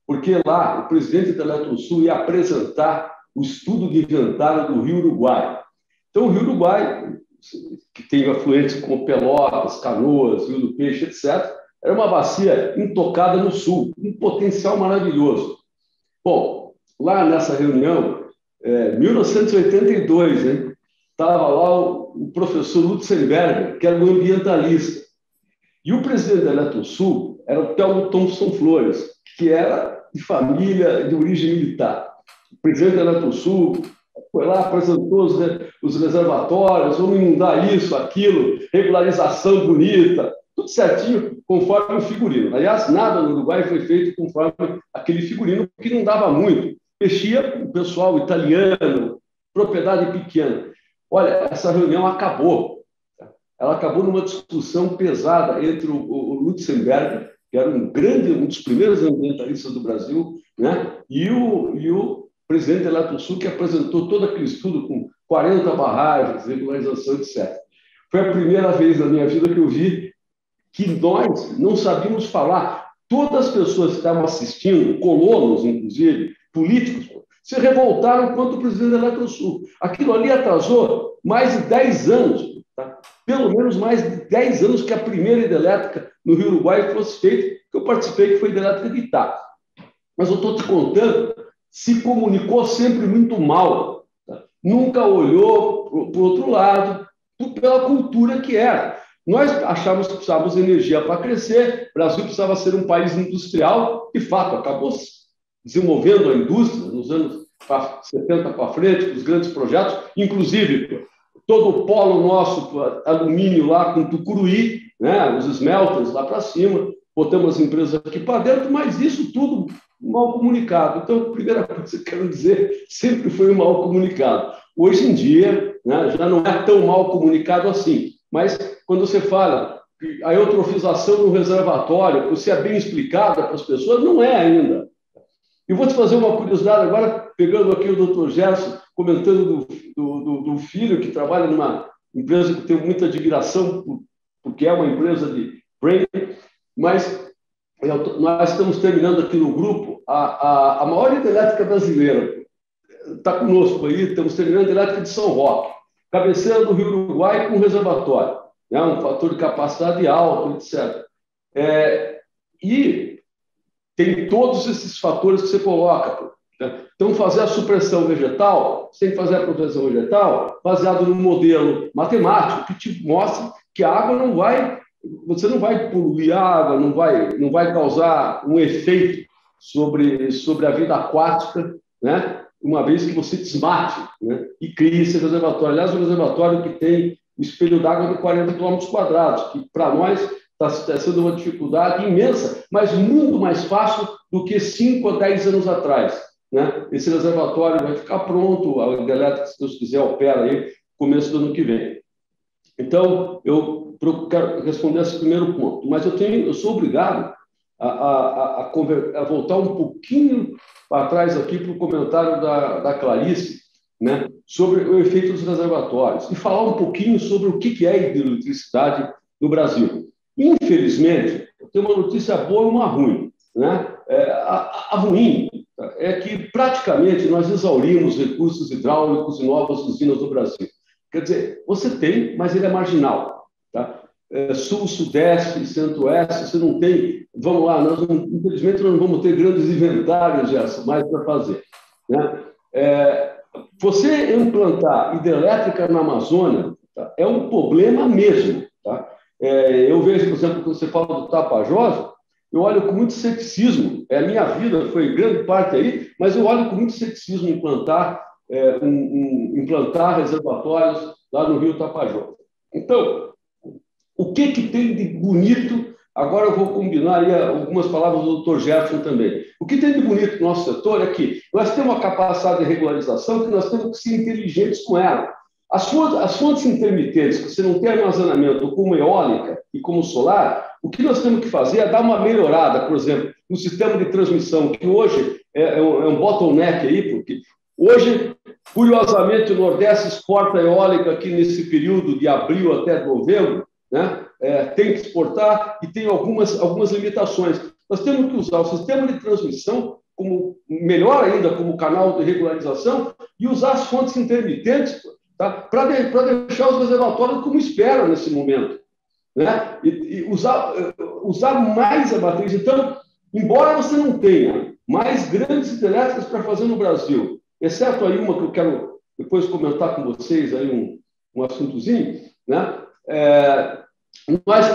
S4: porque lá o presidente da Eletrosul ia apresentar o estudo de inventário do Rio Uruguai. Então, o Rio Uruguai, que tem afluentes como Pelotas, Canoas, Rio do Peixe, etc., era uma bacia intocada no sul, um potencial maravilhoso. Bom, lá nessa reunião, 1982, hein, estava lá o professor Lutzenberger, que era um ambientalista. E o presidente da Eletrosul era o Telmo Thompson Flores, que era de família de origem militar. O presidente da Eletrosul foi lá, apresentou os reservatórios, vamos inundar isso, aquilo, regularização bonita, tudo certinho, conforme o figurino. Aliás, nada no Uruguai foi feito conforme aquele figurino, que não dava muito. Mexia o pessoal italiano, propriedade pequena. Olha, essa reunião acabou. Ela acabou numa discussão pesada entre o Lutzenberger, que era um dos primeiros ambientalistas do Brasil, né? e o presidente da Eletrosul, que apresentou todo aquele estudo com 40 barragens, regularização, etc. Foi a primeira vez na minha vida que eu vi que nós não sabíamos falar. Todas as pessoas que estavam assistindo, colonos, inclusive, políticos, se revoltaram contra o presidente da Eletrosul. Aquilo ali atrasou mais de 10 anos, tá? Pelo menos mais de 10 anos que a primeira hidrelétrica no Rio Uruguai fosse feita, que eu participei, que foi a hidrelétrica de Itá. Mas eu estou te contando, se comunicou sempre muito mal, tá? Nunca olhou para o outro lado, pela cultura que era. Nós achávamos que precisávamos de energia para crescer, o Brasil precisava ser um país industrial, de fato, acabou desenvolvendo a indústria nos anos 70 para frente, com os grandes projetos, inclusive todo o polo nosso, alumínio lá com Tucuruí, né, os smelters lá para cima, botamos as empresas aqui para dentro, mas isso tudo mal comunicado. Então, a primeira coisa que eu quero dizer, sempre foi mal comunicado. Hoje em dia, né, já não é tão mal comunicado assim, mas quando você fala que a eutrofização no reservatório, você é bem explicada para as pessoas, não é ainda. E vou te fazer uma curiosidade agora, pegando aqui o doutor Gerson, comentando do filho que trabalha numa empresa que tem muita admiração, porque é uma empresa de brain, mas nós estamos terminando aqui no grupo a maior hidrelétrica brasileira. Está conosco aí, estamos terminando a hidrelétrica de São Roque, cabeceira do Rio Uruguai com reservatório, né, um fator de capacidade alto, etc. E tem todos esses fatores que você coloca. Né? Então, fazer a supressão vegetal, você tem que fazer a proteção vegetal baseado no modelo matemático que te mostra que a água não vai... Você não vai poluir a água, não vai causar um efeito sobre a vida aquática, né? Uma vez que você desmate, né? E crie esse reservatório. Aliás, um reservatório que tem um espelho d'água de 40 km², que para nós está sendo uma dificuldade imensa, mas muito mais fácil do que 5 a 10 anos atrás. Né? Esse reservatório vai ficar pronto, a hidrelétrica, se Deus quiser, opera aí no começo do ano que vem. Então, eu quero responder esse primeiro ponto, mas eu sou obrigado a voltar um pouquinho para trás aqui para o comentário da Clarice, né, sobre o efeito dos reservatórios e falar um pouquinho sobre o que é hidroeletricidade no Brasil. Infelizmente, eu tenho uma notícia boa e uma ruim. Né? A ruim é que praticamente nós exaurimos recursos hidráulicos e novas usinas no Brasil. Quer dizer, você tem, mas ele é marginal. Tá? Sul, Sudeste, Centro-Oeste, você não tem. Vamos lá, infelizmente nós não vamos ter grandes inventários mais para fazer. Né? Você implantar hidrelétrica na Amazônia, tá, é um problema mesmo. Tá? Eu vejo, por exemplo, quando você fala do Tapajós, eu olho com muito ceticismo. A minha vida foi grande parte aí, mas eu olho com muito ceticismo implantar reservatórios lá no Rio Tapajós. Então, o que tem de bonito? Agora eu vou combinar aí algumas palavras do Dr. Jefferson também. O que tem de bonito no nosso setor é que nós temos uma capacidade de regularização que nós temos que ser inteligentes com ela. As fontes intermitentes, que você não tem armazenamento como eólica e como solar, o que nós temos que fazer é dar uma melhorada, por exemplo, no sistema de transmissão, que hoje é um bottleneck aí, porque hoje, curiosamente, o Nordeste exporta eólica aqui nesse período de abril até novembro, né? Tem que exportar e tem algumas limitações. Nós temos que usar o sistema de transmissão como melhor ainda como canal de regularização e usar as fontes intermitentes, tá? Para deixar os reservatórios como esperam nesse momento, né? E usar mais a matriz. Então, embora você não tenha mais grandes hidrelétricas para fazer no Brasil, exceto aí uma que eu quero depois comentar com vocês, aí um assuntozinho, né? Nós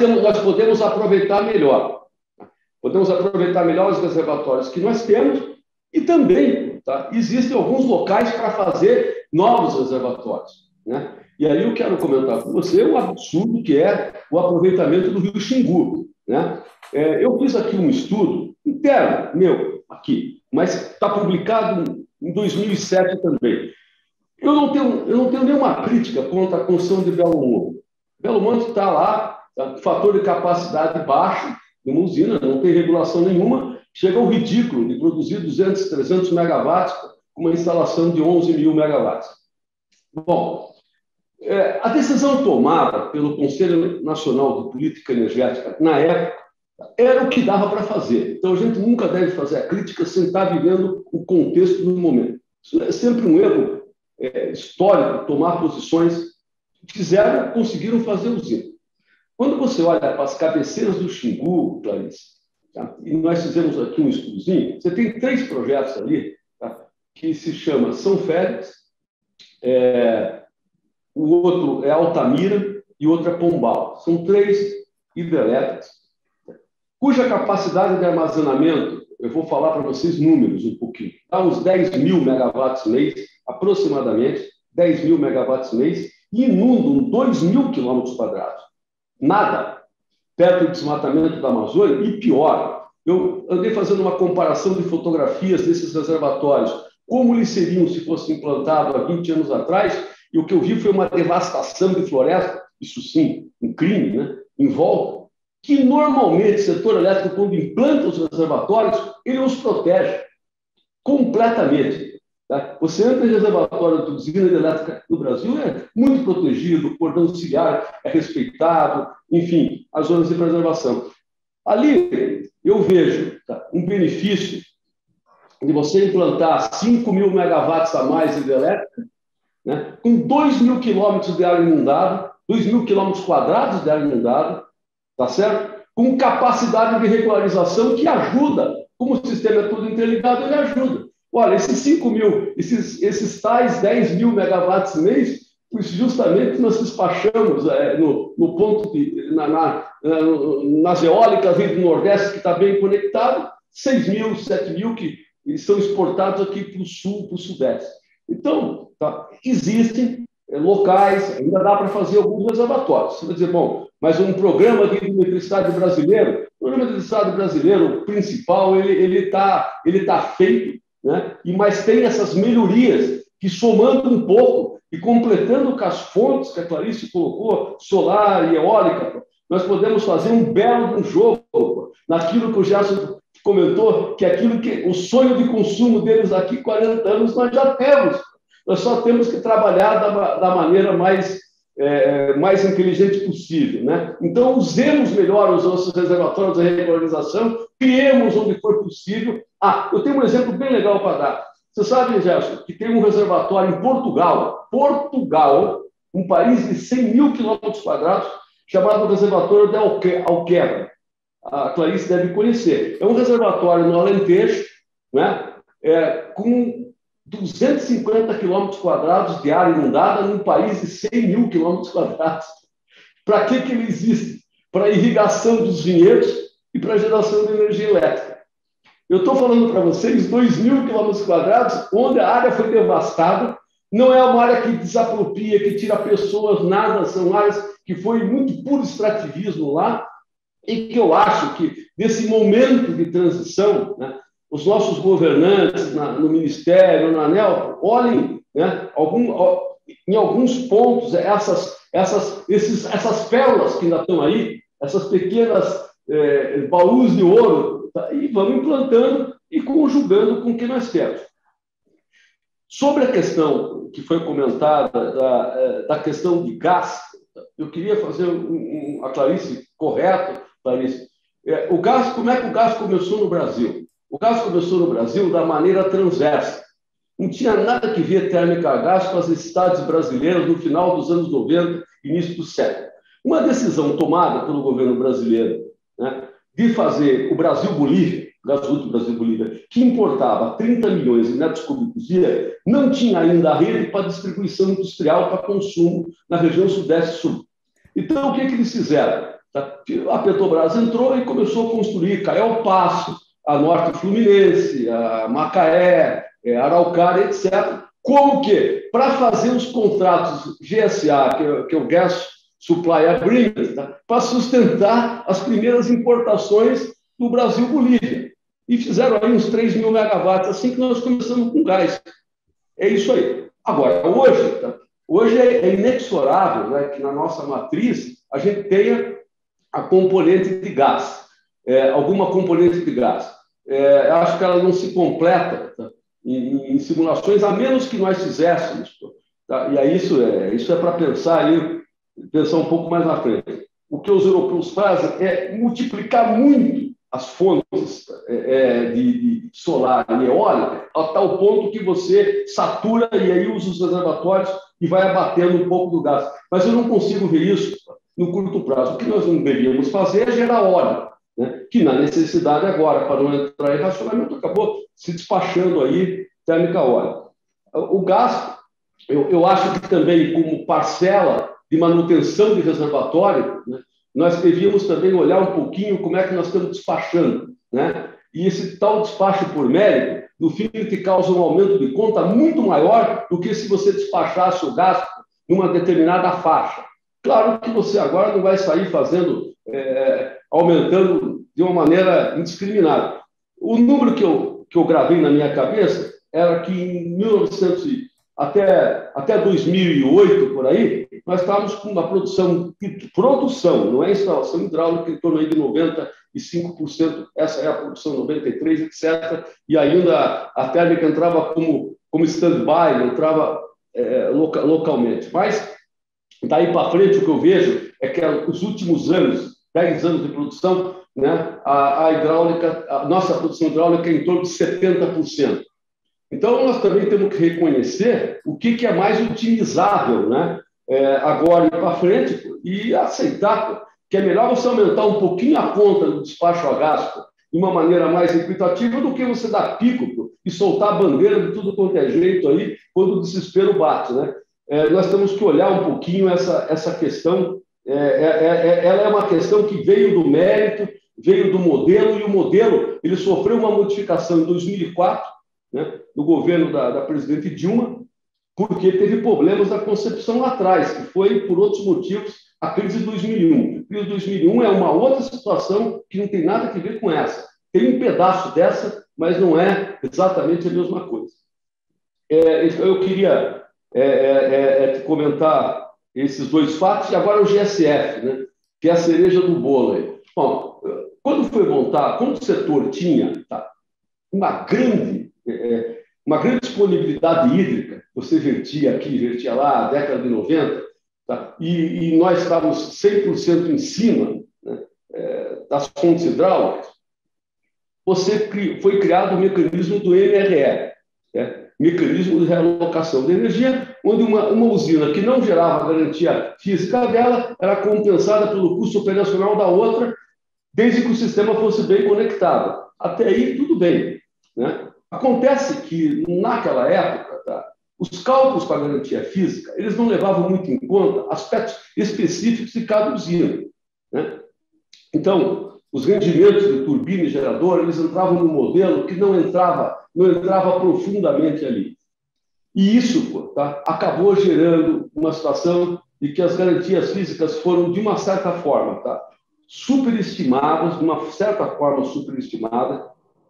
S4: podemos aproveitar melhor. Podemos aproveitar melhor os reservatórios que nós temos e também, tá, existem alguns locais para fazer novos reservatórios, né? E aí eu quero comentar com você o absurdo que é o aproveitamento do Rio Xingu, né? Eu fiz aqui um estudo interno, meu, aqui, mas está publicado em 2007 também. Eu não tenho nenhuma crítica contra a construção de Belo Monte. Belo Monte está lá, tá, fator de capacidade baixo, uma usina, não tem regulação nenhuma, chega ao ridículo de produzir 200, 300 megawatts com uma instalação de 11 mil megawatts. Bom, a decisão tomada pelo Conselho Nacional de Política Energética, na época, era o que dava para fazer. Então, a gente nunca deve fazer a crítica sem estar vivendo o contexto do momento. Isso é sempre um erro histórico, tomar posições. Fizeram, conseguiram fazer usina. Quando você olha para as cabeceiras do Xingu, Clarice, tá? E nós fizemos aqui um estudozinho, você tem 3 projetos ali, tá? Que se chama São Félix, o outro é Altamira e o outro é Pombal. São 3 hidrelétricas, cuja capacidade de armazenamento, eu vou falar para vocês números um pouquinho, dá uns 10 mil megawatts mês, aproximadamente, 10 mil megawatts mês, e inundam 2 mil quilômetros quadrados. Nada perto do desmatamento da Amazônia, e pior, eu andei fazendo uma comparação de fotografias desses reservatórios, como eles seriam se fossem implantados há 20 anos atrás, e o que eu vi foi uma devastação de floresta, isso sim, um crime, né? Em volta, que normalmente o setor elétrico, quando implanta os reservatórios, ele os protege completamente. Tá? Você entra em reservatório de usina elétrica no Brasil, é muito protegido, o cordão ciliar é respeitado, enfim, as zonas de preservação. Ali eu vejo, tá, um benefício de você implantar 5 mil megawatts a mais de hidrelétrica, né, com 2 mil quilômetros de área inundada, 2 mil quilômetros quadrados de área inundada, tá certo? Com capacidade de regularização que ajuda, como o sistema é todo interligado, ele ajuda. Olha, esses 5 mil, esses tais 10 mil megawatts mês, justamente nós despachamos no ponto nas eólicas do Nordeste, que está bem conectado, 6 mil, 7 mil que são exportados aqui para o Sul, para o Sudeste. Então, tá, existem locais, ainda dá para fazer alguns reservatórios. Você vai dizer, bom, mas um programa de eletricidade brasileiro, o programa de eletricidade brasileiro principal, ele tá feito, né? Mas tem essas melhorias que, somando um pouco e completando com as fontes que a Clarice colocou, solar e eólica, nós podemos fazer um belo jogo naquilo que o Gerson comentou, que é aquilo que o sonho de consumo deles aqui, 40 anos, nós já temos. Nós só temos que trabalhar da maneira mais mais inteligente possível, né? Então, usemos melhor os nossos reservatórios de regularização, criemos onde for possível. Eu tenho um exemplo bem legal para dar. Você sabe, Gerson, que tem um reservatório em Portugal, um país de 100 mil quilômetros quadrados, chamado Reservatório de Alqueva. A Clarice deve conhecer. É um reservatório no Alentejo, né? Com 250 quilômetros quadrados de área inundada num país de 100 mil quilômetros quadrados. Para que ele existe? Para irrigação dos vinhedos e para geração de energia elétrica. Eu estou falando para vocês 2.000 quilômetros quadrados, onde a área foi devastada. Não é uma área que desapropria, que tira pessoas, nada. São áreas que foi muito puro extrativismo lá e que eu acho que, nesse momento de transição, né, os nossos governantes no Ministério, na ANEEL, olhem, né, em alguns pontos essas pérolas que ainda estão aí, essas pequenas baús de ouro, tá, e vamos implantando e conjugando com o que nós temos. Sobre a questão que foi comentada, da questão de gás, eu queria fazer a Clarice correto, Clarice. O gás, como é que o gás começou no Brasil? O gás começou no Brasil da maneira transversa. Não tinha nada que ver térmica a gás com as necessidades brasileiras no final dos anos 90, início do século. Uma decisão tomada pelo governo brasileiro, né, de fazer o Brasil-Bolívia, gasoduto Brasil-Bolívia, que importava 30 milhões de metros cúbicos dia, não tinha ainda a rede para distribuição industrial para consumo na região Sudeste-Sul. Então, o que eles fizeram? A Petrobras entrou e começou a construir Caio Passo, a Norte Fluminense, a Macaé, Araucária, etc. Como que? Para fazer os contratos GSA, que é o Gas Supply Agreement, tá? Para sustentar as primeiras importações do Brasil-Bolívia. E fizeram aí uns 3 mil megawatts, assim que nós começamos com gás. É isso aí. Agora, hoje é inexorável, né, que na nossa matriz a gente tenha a componente de gás, alguma componente de gás. Acho que ela não se completa, tá, em simulações, a menos que nós fizéssemos. Tá? E aí isso é para pensar um pouco mais na frente. O que os europeus fazem é multiplicar muito as fontes de solar e eólica a tal ponto que você satura e aí usa os reservatórios e vai abatendo um pouco do gás. Mas eu não consigo ver isso no curto prazo. O que nós não deveríamos fazer é gerar óleo, né? Que na necessidade agora, para não entrar em racionamento, acabou se despachando aí térmica óleo. O gás, eu acho que também como parcela de manutenção de reservatório, né, nós devíamos também olhar um pouquinho como é que nós estamos despachando, né? E esse tal despacho por mérito, no fim, te causa um aumento de conta muito maior do que se você despachasse o gasto numa determinada faixa. Claro que você agora não vai sair fazendo, aumentando de uma maneira indiscriminada. O número que eu gravei na minha cabeça era que em 1900 até 2008, por aí, nós estávamos com uma produção, não é instalação hidráulica, em torno aí de 95%, essa é a produção 93%, etc. E ainda a térmica entrava como stand-by, entrava localmente. Mas, daí para frente, o que eu vejo é que os últimos anos, 10 anos de produção, né, a nossa produção hidráulica é em torno de 70%. Então, nós também temos que reconhecer o que é mais utilizável, né? Agora e para frente, e aceitar que é melhor você aumentar um pouquinho a conta do despacho a gás de uma maneira mais equitativa do que você dar pico e soltar a bandeira de tudo quanto é jeito aí quando o desespero bate, né? Nós temos que olhar um pouquinho essa questão. Ela é uma questão que veio do mérito, veio do modelo, e o modelo ele sofreu uma modificação em 2004, né, no governo da presidente Dilma, porque teve problemas da concepção lá atrás, que foi, por outros motivos, a crise de 2001. A crise de 2001 é uma outra situação que não tem nada a ver com essa. Tem um pedaço dessa, mas não é exatamente a mesma coisa. Eu queria comentar esses dois fatos, e agora o GSF, né, que é a cereja do bolo aí. Bom, quando o setor tinha uma grande disponibilidade hídrica, você vertia aqui, vertia lá, década de 90, tá? E nós estávamos 100% em cima, né, das fontes hidráulicas, foi criado o mecanismo do MRE, né, Mecanismo de Realocação de Energia, onde uma usina que não gerava garantia física dela era compensada pelo custo operacional da outra, desde que o sistema fosse bem conectado. Até aí, tudo bem, né? Acontece que, naquela época, tá, os cálculos para a garantia física, eles não levavam muito em conta aspectos específicos de cada usina, né? Então, os rendimentos de turbina e gerador, eles entravam no modelo que não entrava profundamente ali. E isso, tá, acabou gerando uma situação de que as garantias físicas foram, de uma certa forma, tá, superestimadas, de uma certa forma superestimada,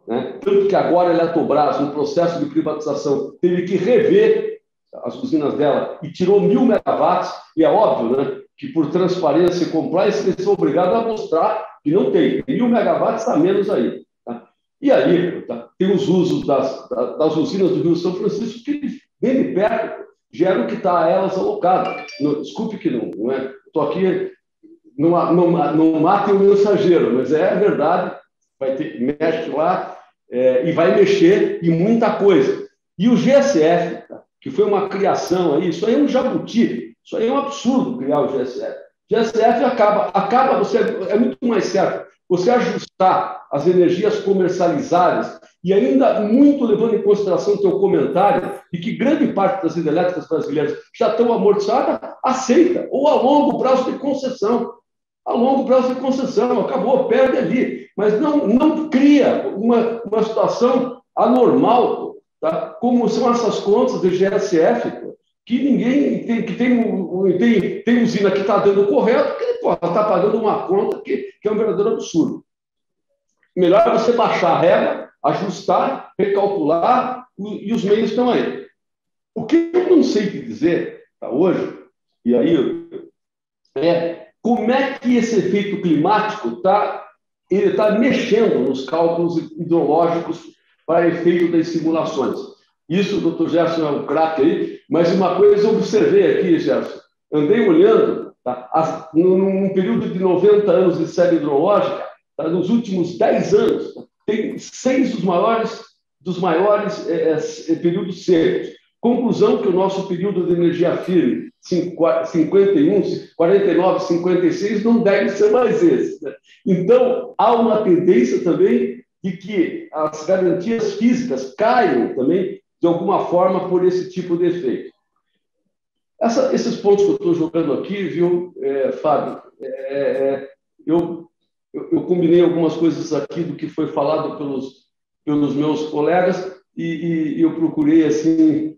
S4: né? Tanto que agora a Eletrobras, no processo de privatização, teve que rever as usinas dela e tirou 1.000 megawatts, e é óbvio, né, que por transparência e compliance eles são obrigados a mostrar que não tem 1.000 megawatts a menos aí. Tá? E aí, tá, tem os usos das usinas do Rio São Francisco que, bem de perto, geram o que está a elas alocado. Desculpe que não é. Estou aqui, não matem o mensageiro, mas é verdade, mexe lá e vai mexer em muita coisa. E o GSF, tá, que foi uma criação aí, isso aí é um jabuti, isso aí é um absurdo criar o GSF. GSF acaba você, é muito mais certo você ajustar as energias comercializadas e ainda muito levando em consideração o teu comentário de que grande parte das hidrelétricas brasileiras já estão amortizadas, aceita, ou a longo prazo de concessão. A longo prazo de concessão, acabou, perde ali. Mas não cria uma situação anormal, tá? Como são essas contas do GSF, que ninguém tem usina que está dando correto, que está pagando uma conta que é um verdadeiro absurdo. Melhor você baixar a régua, ajustar, recalcular, e os meios estão aí. O que eu não sei te dizer, tá, hoje, e aí como é que esse efeito climático está mexendo nos cálculos hidrológicos para efeito das simulações. Isso, o doutor Gerson é um craque aí, mas uma coisa eu observei aqui, Gerson, andei olhando, tá, num período de 90 anos de série hidrológica, tá, nos últimos 10 anos, tá, tem 6 dos maiores períodos secos. Conclusão que o nosso período de energia firme, 51, 49, 56, não deve ser mais esse, né? Então, há uma tendência também de que as garantias físicas caiam também, de alguma forma, por esse tipo de efeito. Esses pontos que eu estou jogando aqui, viu, Fábio, eu combinei algumas coisas aqui do que foi falado pelos meus colegas e eu procurei, assim,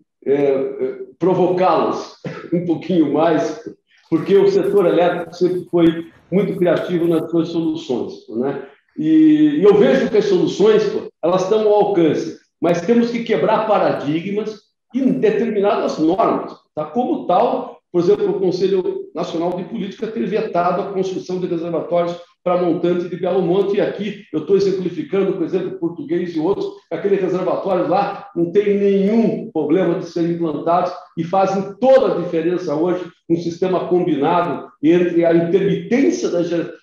S4: provocá-los um pouquinho mais, porque o setor elétrico sempre foi muito criativo nas suas soluções, né? E eu vejo que as soluções, elas estão ao alcance, mas temos que quebrar paradigmas e determinadas normas, tá? Como tal, por exemplo, o Conselho Nacional de Política ter vetado a construção de reservatórios para montante de Belo Monte, e aqui eu estou exemplificando, por exemplo, português e outros, aqueles reservatórios lá não tem nenhum problema de serem implantados e fazem toda a diferença hoje um sistema combinado entre a intermitência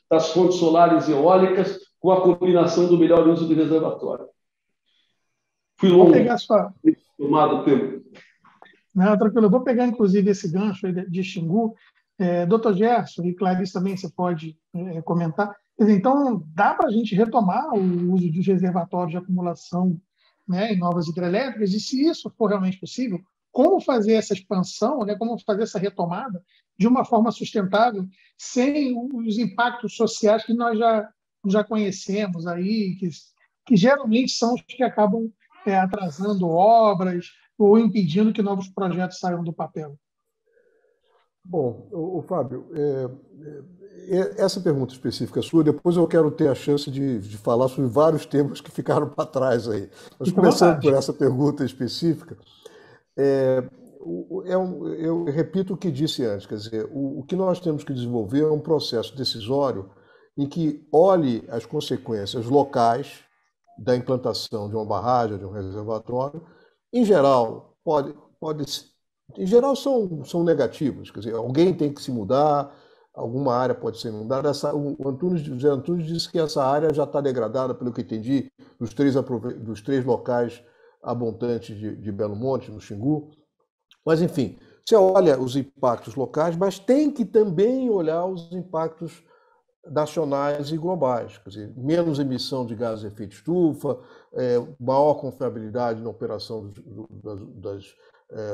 S4: das fontes solares e eólicas com a combinação do melhor uso de reservatório. Fui longo.
S1: Vou pegar sua...
S4: Tomado tempo.
S1: Não, tranquilo. Eu vou pegar, inclusive, esse gancho de Xingu. Doutor Gerson e Clarice também, você pode comentar. Então, dá para a gente retomar o uso dos reservatórios de acumulação, né, em novas hidrelétricas? E se isso for realmente possível, como fazer essa expansão, né, como fazer essa retomada de uma forma sustentável, sem os impactos sociais que nós já conhecemos aí, que geralmente são os que acabam atrasando obras ou impedindo que novos projetos saiam do papel?
S3: Bom, Fábio, essa pergunta específica sua, depois eu quero ter a chance de falar sobre vários temas que ficaram para trás aí. Mas começando por essa pergunta específica, eu repito o que disse antes, quer dizer, o que nós temos que desenvolver é um processo decisório em que olhe as consequências locais da implantação de uma barragem, de um reservatório. Em geral, em geral, são negativas. Quer dizer, alguém tem que se mudar, alguma área pode ser inundada. O José Antunes disse que essa área já está degradada, pelo que entendi, dos três locais abundantes de Belo Monte, no Xingu. Mas, enfim, você olha os impactos locais, mas tem que também olhar os impactos nacionais e globais. Quer dizer, menos emissão de gases de efeito estufa, maior confiabilidade na operação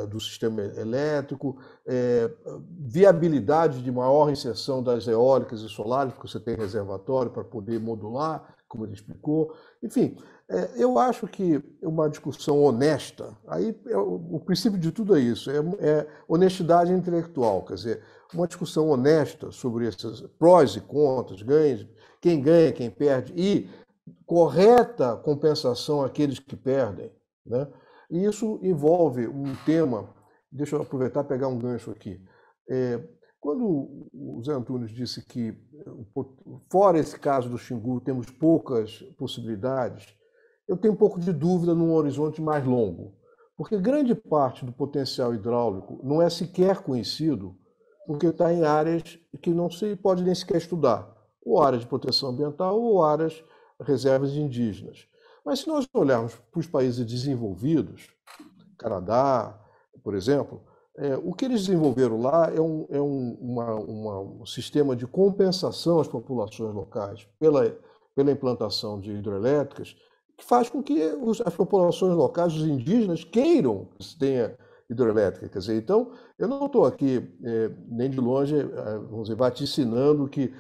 S3: do sistema elétrico, viabilidade de maior inserção das eólicas e solares, porque você tem reservatório para poder modular, como ele explicou. Enfim, eu acho que uma discussão honesta, aí o princípio de tudo é isso, é honestidade intelectual, quer dizer, uma discussão honesta sobre esses prós e contras, ganha, quem perde, e correta compensação àqueles que perdem, né? E isso envolve um tema, deixa eu aproveitar e pegar um gancho aqui. Quando o Zé Antunes disse que, fora esse caso do Xingu, temos poucas possibilidades, eu tenho um pouco de dúvida num horizonte mais longo, porque grande parte do potencial hidráulico não é sequer conhecido, porque está em áreas que não se pode nem sequer estudar, ou áreas de proteção ambiental ou áreas reservas indígenas. Mas se nós olharmos para os países desenvolvidos, Canadá, por exemplo, o que eles desenvolveram lá é um sistema de compensação às populações locais pela implantação de hidrelétricas, que faz com que as populações locais, os indígenas, queiram que se tenha hidrelétrica. Quer dizer, então, eu não estou aqui nem de longe, vamos dizer, vaticinando que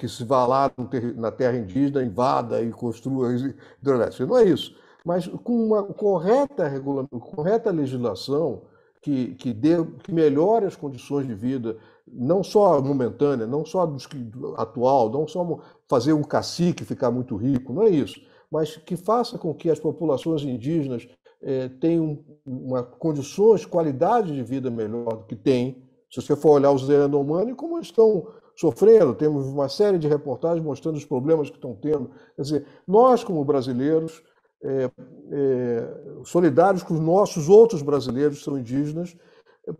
S3: se vá lá na terra indígena, invada e construa hidrelétrica. Não é isso. Mas com uma correta legislação que melhore as condições de vida, não só momentânea, não só atual, não só fazer um cacique ficar muito rico, não é isso, mas que faça com que as populações indígenas tenham condições, qualidade de vida melhor do que tem. Se você for olhar os Yanomami, como eles estão sofrendo, temos uma série de reportagens mostrando os problemas que estão tendo. Quer dizer, nós, como brasileiros, solidários com os nossos outros brasileiros que são indígenas,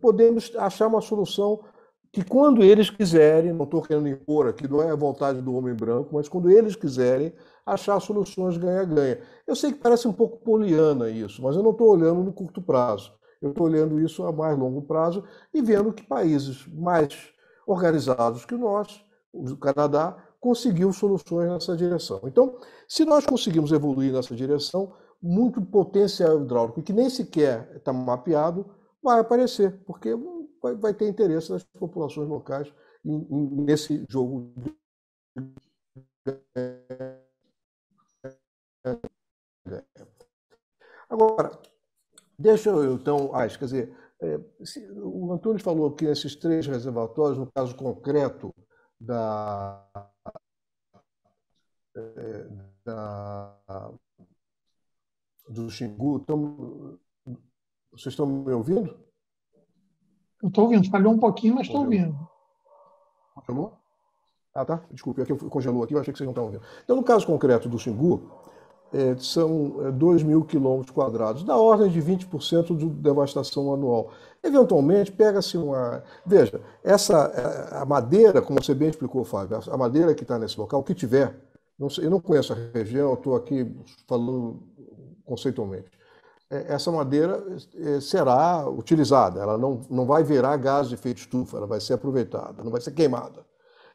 S3: podemos achar uma solução que, quando eles quiserem, não estou querendo impor aqui, não é a vontade do homem branco, mas quando eles quiserem, achar soluções ganha-ganha. Eu sei que parece um pouco poliana isso, mas eu não estou olhando no curto prazo. Eu estou olhando isso a mais longo prazo e vendo que países mais organizados que nós, o Canadá, conseguiu soluções nessa direção. Então, se nós conseguimos evoluir nessa direção, muito potencial hidráulico, que nem sequer está mapeado, vai aparecer, porque vai ter interesse das populações locais nesse jogo. Agora, deixa eu então, quer dizer, o Antônio falou que esses três reservatórios, no caso concreto do Xingu, vocês estão me ouvindo?
S1: Eu estou ouvindo, falhou um pouquinho, mas estou ouvindo.
S3: Congelou? Ah, tá. Desculpe, aqui congelou aqui, eu achei que vocês não estavam ouvindo. Então, no caso concreto do Xingu, são 2.000 quilômetros quadrados, da ordem de 20% de devastação anual. Eventualmente, pega-se uma... Veja, a madeira, como você bem explicou, Fábio, a madeira que está nesse local, o que tiver, eu não conheço a região, estou aqui falando conceitualmente. Essa madeira será utilizada, ela não vai virar gás de efeito estufa, ela vai ser aproveitada, não vai ser queimada.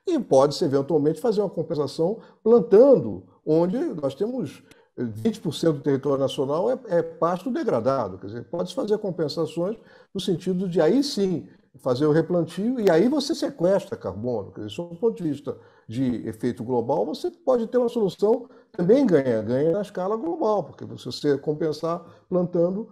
S3: E pode-se, eventualmente, fazer uma compensação plantando, onde nós temos 20% do território nacional é pasto degradado. Quer dizer, pode-se fazer compensações no sentido de, aí sim, fazer o replantio, e aí você sequestra carbono. Quer dizer, sob o ponto de vista de efeito global, você pode ter uma solução também ganha-ganha na escala global, porque você compensar plantando,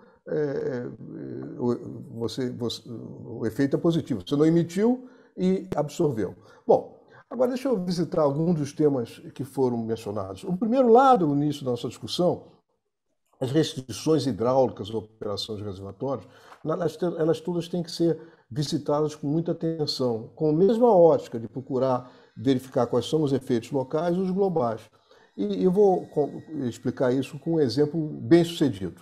S3: o efeito é positivo. Você não emitiu e absorveu. Bom, agora deixa eu visitar alguns dos temas que foram mencionados. O primeiro lado, no início da nossa discussão, as restrições hidráulicas à operação de reservatórios, elas todas têm que ser visitadas com muita atenção, com a mesma ótica de procurar verificar quais são os efeitos locais e os globais. E eu vou explicar isso com um exemplo bem sucedido.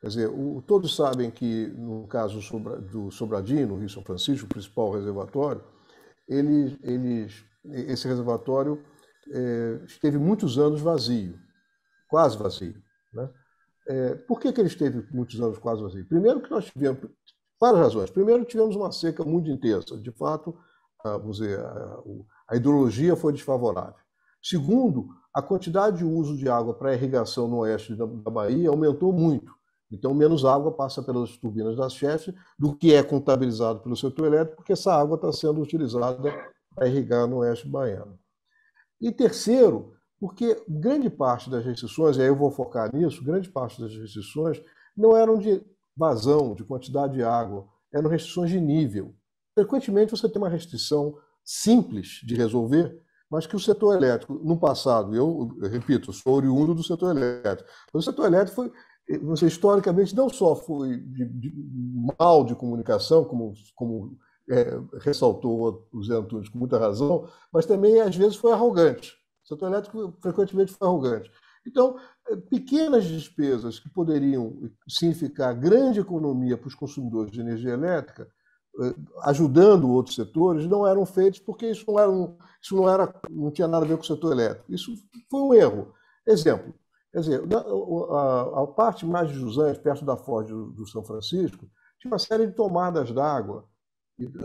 S3: Quer dizer, todos sabem que, no caso do Sobradinho, no Rio São Francisco, o principal reservatório, esse reservatório esteve muitos anos vazio, quase vazio, né? Por que ele esteve muitos anos quase vazio? Primeiro que nós tivemos, várias razões. Primeiro, tivemos uma seca muito intensa. De fato, vamos dizer, a hidrologia foi desfavorável. Segundo, a quantidade de uso de água para irrigação no oeste da Bahia aumentou muito. Então, menos água passa pelas turbinas das chefes do que é contabilizado pelo setor elétrico, porque essa água está sendo utilizada para irrigar no oeste baiano. E terceiro, porque grande parte das restrições, e aí eu vou focar nisso, grande parte das restrições não eram de vazão, de quantidade de água, eram restrições de nível. Frequentemente você tem uma restrição simples de resolver, mas que o setor elétrico, no passado, eu repito, sou oriundo do setor elétrico, mas o setor elétrico foi, você, historicamente, não só foi mal de comunicação, como ressaltou o Zé Antunes com muita razão, mas também, às vezes, foi arrogante. O setor elétrico, frequentemente, foi arrogante. Então, pequenas despesas que poderiam significar grande economia para os consumidores de energia elétrica, ajudando outros setores, não eram feitos porque isso não tinha nada a ver com o setor elétrico. Isso foi um erro. Exemplo, quer dizer, a parte mais de Jusante, perto da Foz do São Francisco, tinha uma série de tomadas d'água,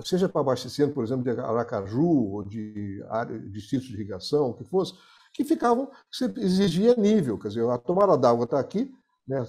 S3: seja para abastecimento, por exemplo, de Aracaju ou de distritos de irrigação, o que fosse, que ficavam, você exigia nível, quer dizer, a tomada d'água está aqui, né?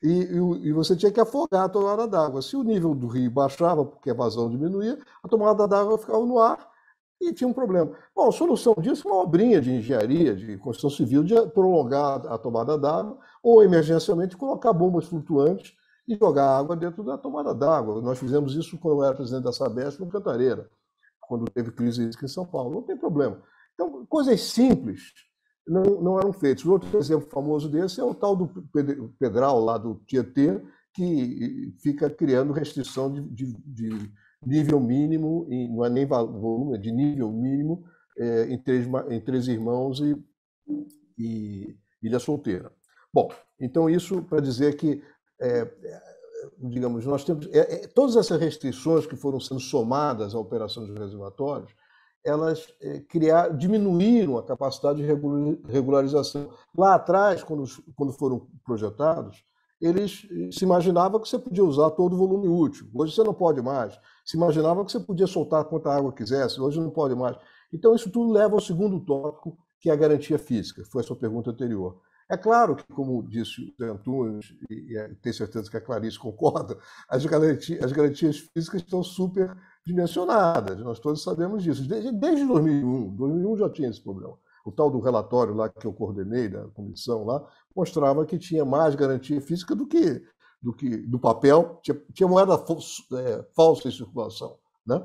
S3: E você tinha que afogar a tomada d'água. Se o nível do rio baixava, porque a vazão diminuía, a tomada d'água ficava no ar e tinha um problema. Bom, a solução disso é uma obrinha de engenharia, de construção civil, de prolongar a tomada d'água ou, emergencialmente, colocar bombas flutuantes e jogar água dentro da tomada d'água. Nós fizemos isso quando eu era presidente da Sabesp, no Cantareira, quando teve crise hídrica em São Paulo. Não tem problema. Então, coisas simples não eram feitas. Outro exemplo famoso desse é o tal do Pedral, lá do Tietê, que fica criando restrição de nível mínimo, não é nem volume, é de nível mínimo, em Três Irmãos e Ilha Solteira. Bom, então isso para dizer que, digamos, nós temos todas essas restrições que foram sendo somadas à operação dos reservatórios, elas diminuíram a capacidade de regularização. Lá atrás, quando foram projetados, eles se imaginava que você podia usar todo o volume útil. Hoje você não pode mais. Se imaginava que você podia soltar quanta água quisesse. Hoje não pode mais. Então, isso tudo leva ao segundo tópico, que é a garantia física. Foi a sua pergunta anterior. É claro que, como disse o Zé Antunes, e tenho certeza que a Clarice concorda, as garantias físicas estão superdimensionadas. Nós todos sabemos disso. Desde 2001. 2001 já tinha esse problema. O tal do relatório lá que eu coordenei, da comissão lá, mostrava que tinha mais garantia física do que do papel. Tinha moeda falsa em circulação, né?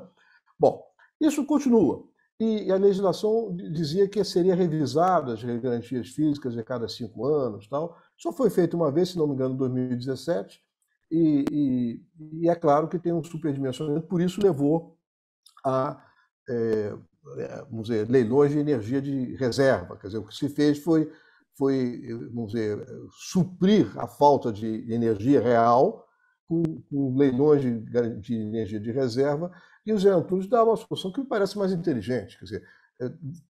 S3: Bom, isso continua. E a legislação dizia que seria revisada as garantias físicas a cada 5 anos. Tal. Só foi feito uma vez, se não me engano, em 2017, e é claro que tem um superdimensionamento, por isso levou a, vamos dizer, leilões de energia de reserva. Quer dizer, o que se fez foi vamos dizer, suprir a falta de energia real com leilões de energia de reserva, e o Zé Antunes dava uma solução que me parece mais inteligente. Quer dizer,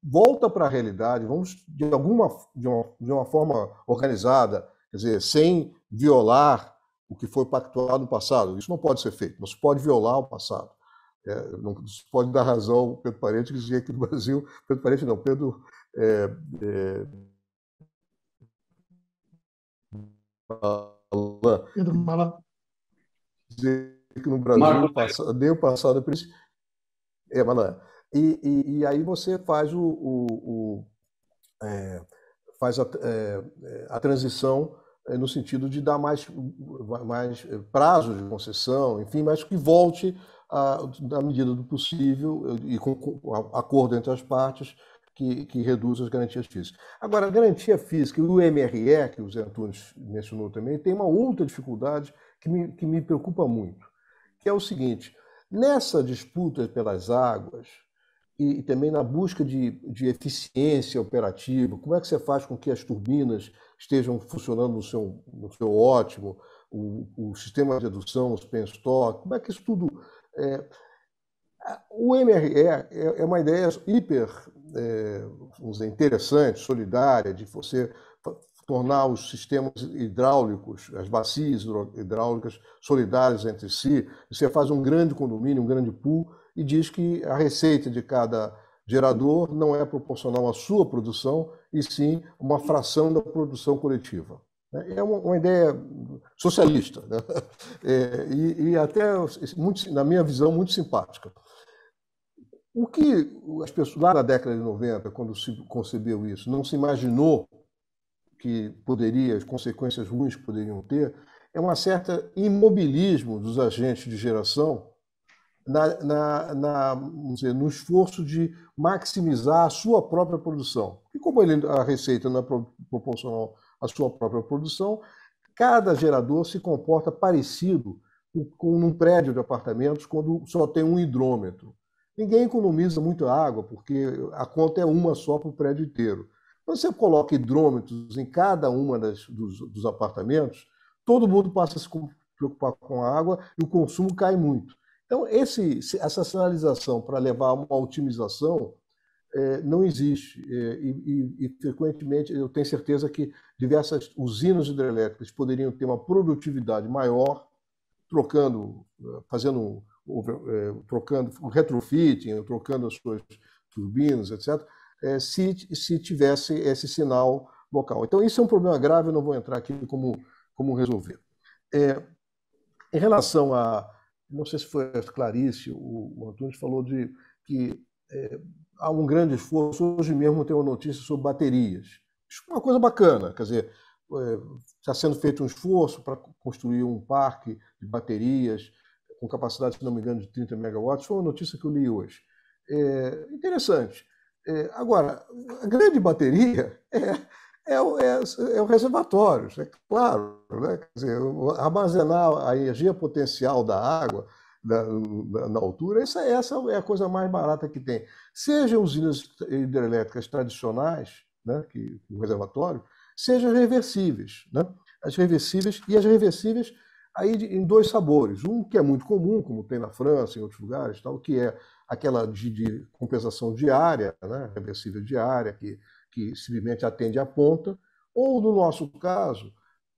S3: volta para a realidade, vamos de uma forma organizada, quer dizer, sem violar o que foi pactuado no passado. Isso não pode ser feito, não se pode violar o passado. Não se pode dar razão ao Pedro Parente, que dizia que no Brasil, Pedro Parente não, Pedro
S1: Malan,
S3: dizer que no Brasil nem o passado é Malan. E aí você faz faz a transição no sentido de dar mais prazo de concessão, enfim, mas que volte na medida do possível e com acordo entre as partes que reduz as garantias físicas. Agora, a garantia física e o MRE, que o Zé Antunes mencionou também, tem uma outra dificuldade que me preocupa muito, que é o seguinte: nessa disputa pelas águas e também na busca de eficiência operativa, como é que você faz com que as turbinas estejam funcionando no seu ótimo, o sistema de adução, os penstock, como é que isso tudo... O MRE é uma ideia hiper vamos dizer, interessante, solidária, de você tornar os sistemas hidráulicos, as bacias hidráulicas solidárias entre si. Você faz um grande condomínio, um grande pool, e diz que a receita de cada gerador não é proporcional à sua produção, e sim uma fração da produção coletiva. É uma ideia socialista, né? E até, muito, na minha visão, muito simpática. O que as pessoas, lá na década de 90, quando se concebeu isso, não se imaginou que as consequências ruins que poderiam ter, é uma certa imobilismo dos agentes de geração vamos dizer, no esforço de maximizar a sua própria produção. E como a receita não é proporcional à sua própria produção, cada gerador se comporta parecido com um prédio de apartamentos quando só tem um hidrômetro. Ninguém economiza muita água, porque a conta é uma só para o prédio inteiro. Quando você coloca hidrômetros em cada uma dos apartamentos, todo mundo passa a se preocupar com a água e o consumo cai muito. Então, essa sinalização para levar a uma otimização não existe. E, frequentemente, eu tenho certeza que diversas usinas hidrelétricas poderiam ter uma produtividade maior, fazendo o retrofitting, trocando as suas turbinas, etc., se tivesse esse sinal local. Então, isso é um problema grave, eu não vou entrar aqui como resolver. Em relação a... Não sei se foi a Clarice, o Antunes falou de que há um grande esforço. Hoje mesmo tem uma notícia sobre baterias. Isso é uma coisa bacana, quer dizer, está sendo feito um esforço para construir um parque de baterias com capacidade, se não me engano, de 30 megawatts. Foi uma notícia que eu li hoje. Interessante. Agora, a grande bateria é o reservatório, é claro, né? Quer dizer, armazenar a energia potencial da água na altura, essa é a coisa mais barata que tem. Seja usinas hidrelétricas tradicionais, né, o reservatório, sejam reversíveis, né? As reversíveis aí em dois sabores. Um que é muito comum, como tem na França e em outros lugares, tal, que é aquela de compensação diária, né, reversível diária, que simplesmente atende à ponta, ou, no nosso caso,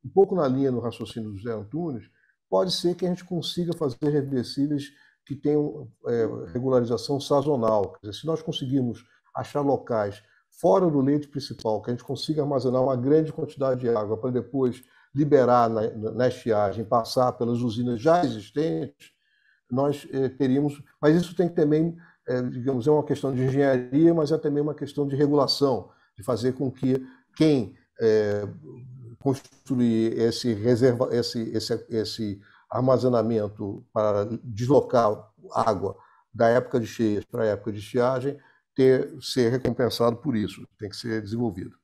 S3: um pouco na linha do raciocínio do José Antunes, pode ser que a gente consiga fazer reversíveis que tenham regularização sazonal. Quer dizer, se nós conseguirmos achar locais fora do leito principal, que a gente consiga armazenar uma grande quantidade de água para depois liberar na estiagem, passar pelas usinas já existentes, nós teríamos... Mas isso tem que também, digamos, é uma questão de engenharia, mas é também uma questão de regulação, de fazer com que quem construir esse armazenamento para deslocar água da época de cheias para a época de estiagem, ser recompensado por isso, tem que ser desenvolvido.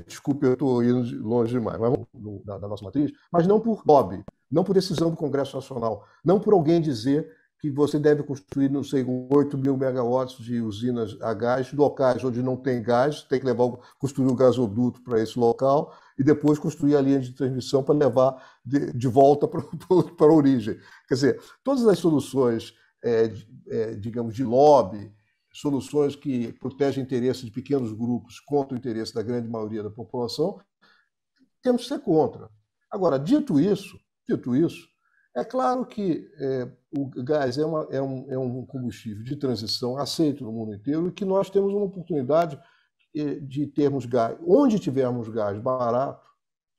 S3: Desculpe, eu estou indo longe demais, mas da nossa matriz, mas não por lobby, não por decisão do Congresso Nacional, não por alguém dizer que você deve construir, não sei, 8 mil megawatts de usinas a gás, locais onde não tem gás, tem que construir um gasoduto para esse local e depois construir a linha de transmissão para levar de volta para a origem. Quer dizer, todas as soluções, digamos, de lobby, soluções que protegem interesses de pequenos grupos contra o interesse da grande maioria da população, temos que ser contra. Agora, dito isso, é claro que o gás é um combustível de transição aceito no mundo inteiro e que nós temos uma oportunidade de termos gás. Onde tivermos gás barato,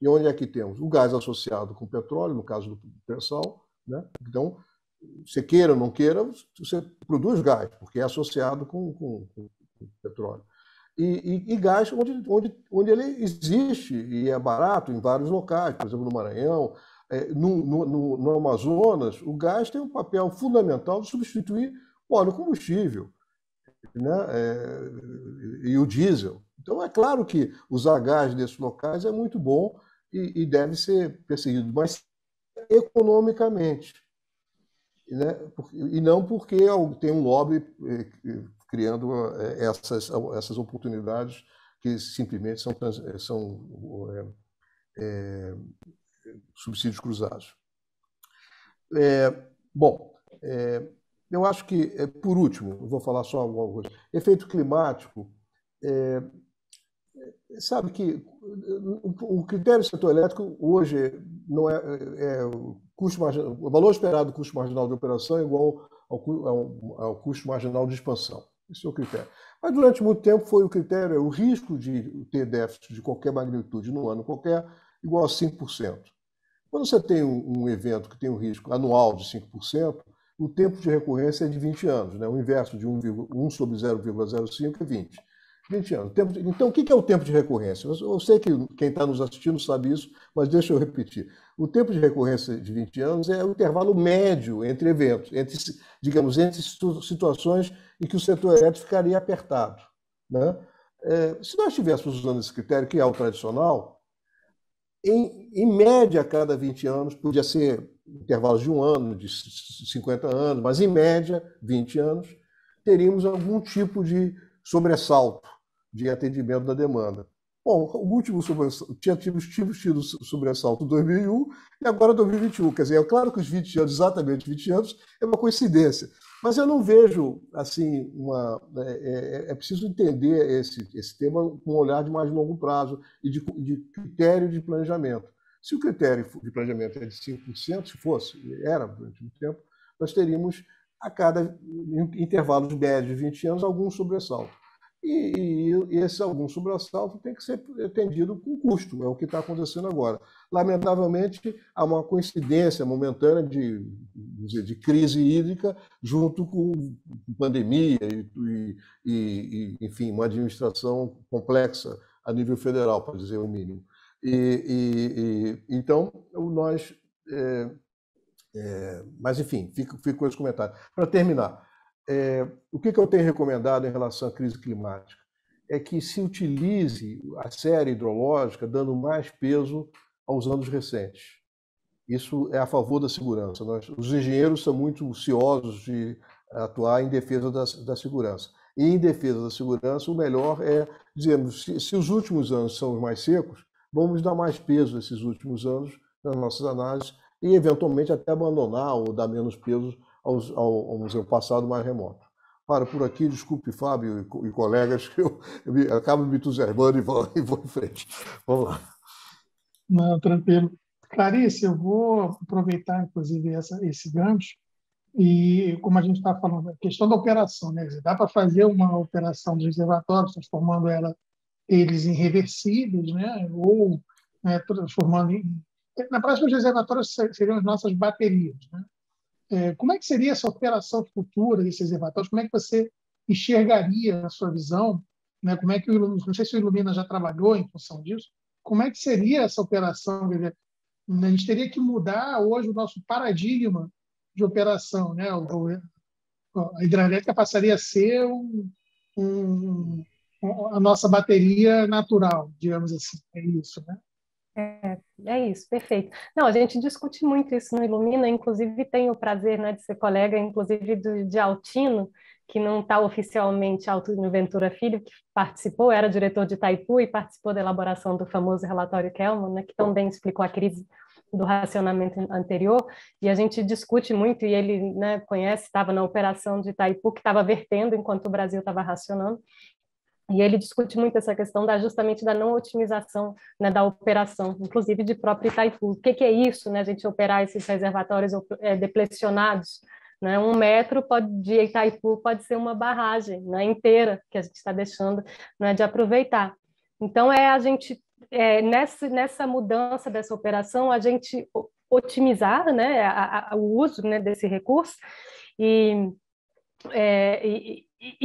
S3: e onde é que temos? O gás associado com petróleo, no caso do pré-sal, né? Então, você queira ou não queira, você produz gás, porque é associado com petróleo. E gás onde ele existe e é barato em vários locais, por exemplo, no Maranhão, no Amazonas, o gás tem um papel fundamental de substituir o óleo combustível, né? E o diesel. Então, é claro que usar gás nesses locais é muito bom e deve ser perseguido, mas economicamente. né, e não porque tem um lobby criando essas oportunidades que simplesmente são subsídios cruzados. Bom, eu acho que, por último, eu vou falar só alguma coisa. Efeito climático, sabe que o critério do setor elétrico hoje não o valor esperado do custo marginal de operação é igual ao custo marginal de expansão. Esse é o critério. Mas durante muito tempo foi o risco de ter déficit de qualquer magnitude no ano qualquer igual a 5%. Quando você tem um evento que tem um risco anual de 5%, o tempo de recorrência é de 20 anos, né? O inverso de 1 sobre 0,05 é 20 anos. Então, o que é o tempo de recorrência? Eu sei que quem está nos assistindo sabe isso, mas deixa eu repetir. O tempo de recorrência de 20 anos é o intervalo médio entre eventos, entre situações em que o setor elétrico ficaria apertado, né? Se nós estivéssemos usando esse critério, que é o tradicional, em média, a cada 20 anos, podia ser intervalos de 1 ano, de 50 anos, mas em média, 20 anos, teríamos algum tipo de sobressalto de atendimento da demanda. Bom, o último sobressalto, tínhamos tido sobressalto em 2001 e agora 2021. Quer dizer, é claro que os 20 anos, exatamente 20 anos, é uma coincidência. Mas eu não vejo, assim, é preciso entender esse tema com um olhar de mais longo prazo e de critério de planejamento. Se o critério de planejamento é de 5%, se fosse, era durante muito tempo, nós teríamos, a cada intervalos médios de 20 anos, algum sobressalto. E esse algum sobressalto tem que ser atendido com custo, é o que está acontecendo agora. Lamentavelmente, há uma coincidência momentânea de crise hídrica junto com pandemia e, enfim, uma administração complexa a nível federal, para dizer o mínimo. Então, nós... mas, enfim, fico com esse comentário. Para terminar, o que eu tenho recomendado em relação à crise climática? É que se utilize a série hidrológica dando mais peso aos anos recentes. Isso é a favor da segurança. Os engenheiros são muito ciosos de atuar em defesa da segurança. E em defesa da segurança, o melhor é, dizemos, se os últimos anos são os mais secos, vamos dar mais peso a esses últimos anos nas nossas análises e, eventualmente, até abandonar ou dar menos peso ao museu passado mais remoto. Para por aqui, desculpe, Fábio e colegas, que eu acabo me entusiasmando e vou em frente. Vamos lá.
S1: Não, tranquilo. Clarice, eu vou aproveitar, inclusive, esse gancho, e como a gente está falando, a questão da operação, né? Dá para fazer uma operação de reservatórios, transformando eles em reversíveis, né? Ou transformando em... Na prática, os reservatórios seriam as nossas baterias, né? Como é que seria essa operação futura desses reservatórios? Como é que você enxergaria, na sua visão, né? Como é que não sei se o Ilumina já trabalhou em função disso, como é que seria essa operação? A gente teria que mudar hoje o nosso paradigma de operação, né? A hidrelétrica passaria a ser a nossa bateria natural, digamos assim. É isso, né?
S2: É isso, perfeito. Não, a gente discute muito isso no Ilumina, inclusive tenho o prazer, né, de ser colega, inclusive de Altino, que não está oficialmente, Altino Ventura Filho, que participou, era diretor de Itaipu e participou da elaboração do famoso relatório Kelman, né, que também explicou a crise do racionamento anterior, e a gente discute muito, e ele, né, conhece, estava na operação de Itaipu, que estava vertendo enquanto o Brasil estava racionando, e ele discute muito essa questão justamente da não otimização, né, da operação, inclusive de próprio Itaipu. O que é isso, né, a gente operar esses reservatórios deplecionados? Né? 1 metro de Itaipu pode ser uma barragem, né, inteira que a gente está deixando, né, de aproveitar. Então, a gente, nessa mudança dessa operação, a gente otimizar, né, o uso, né, desse recurso e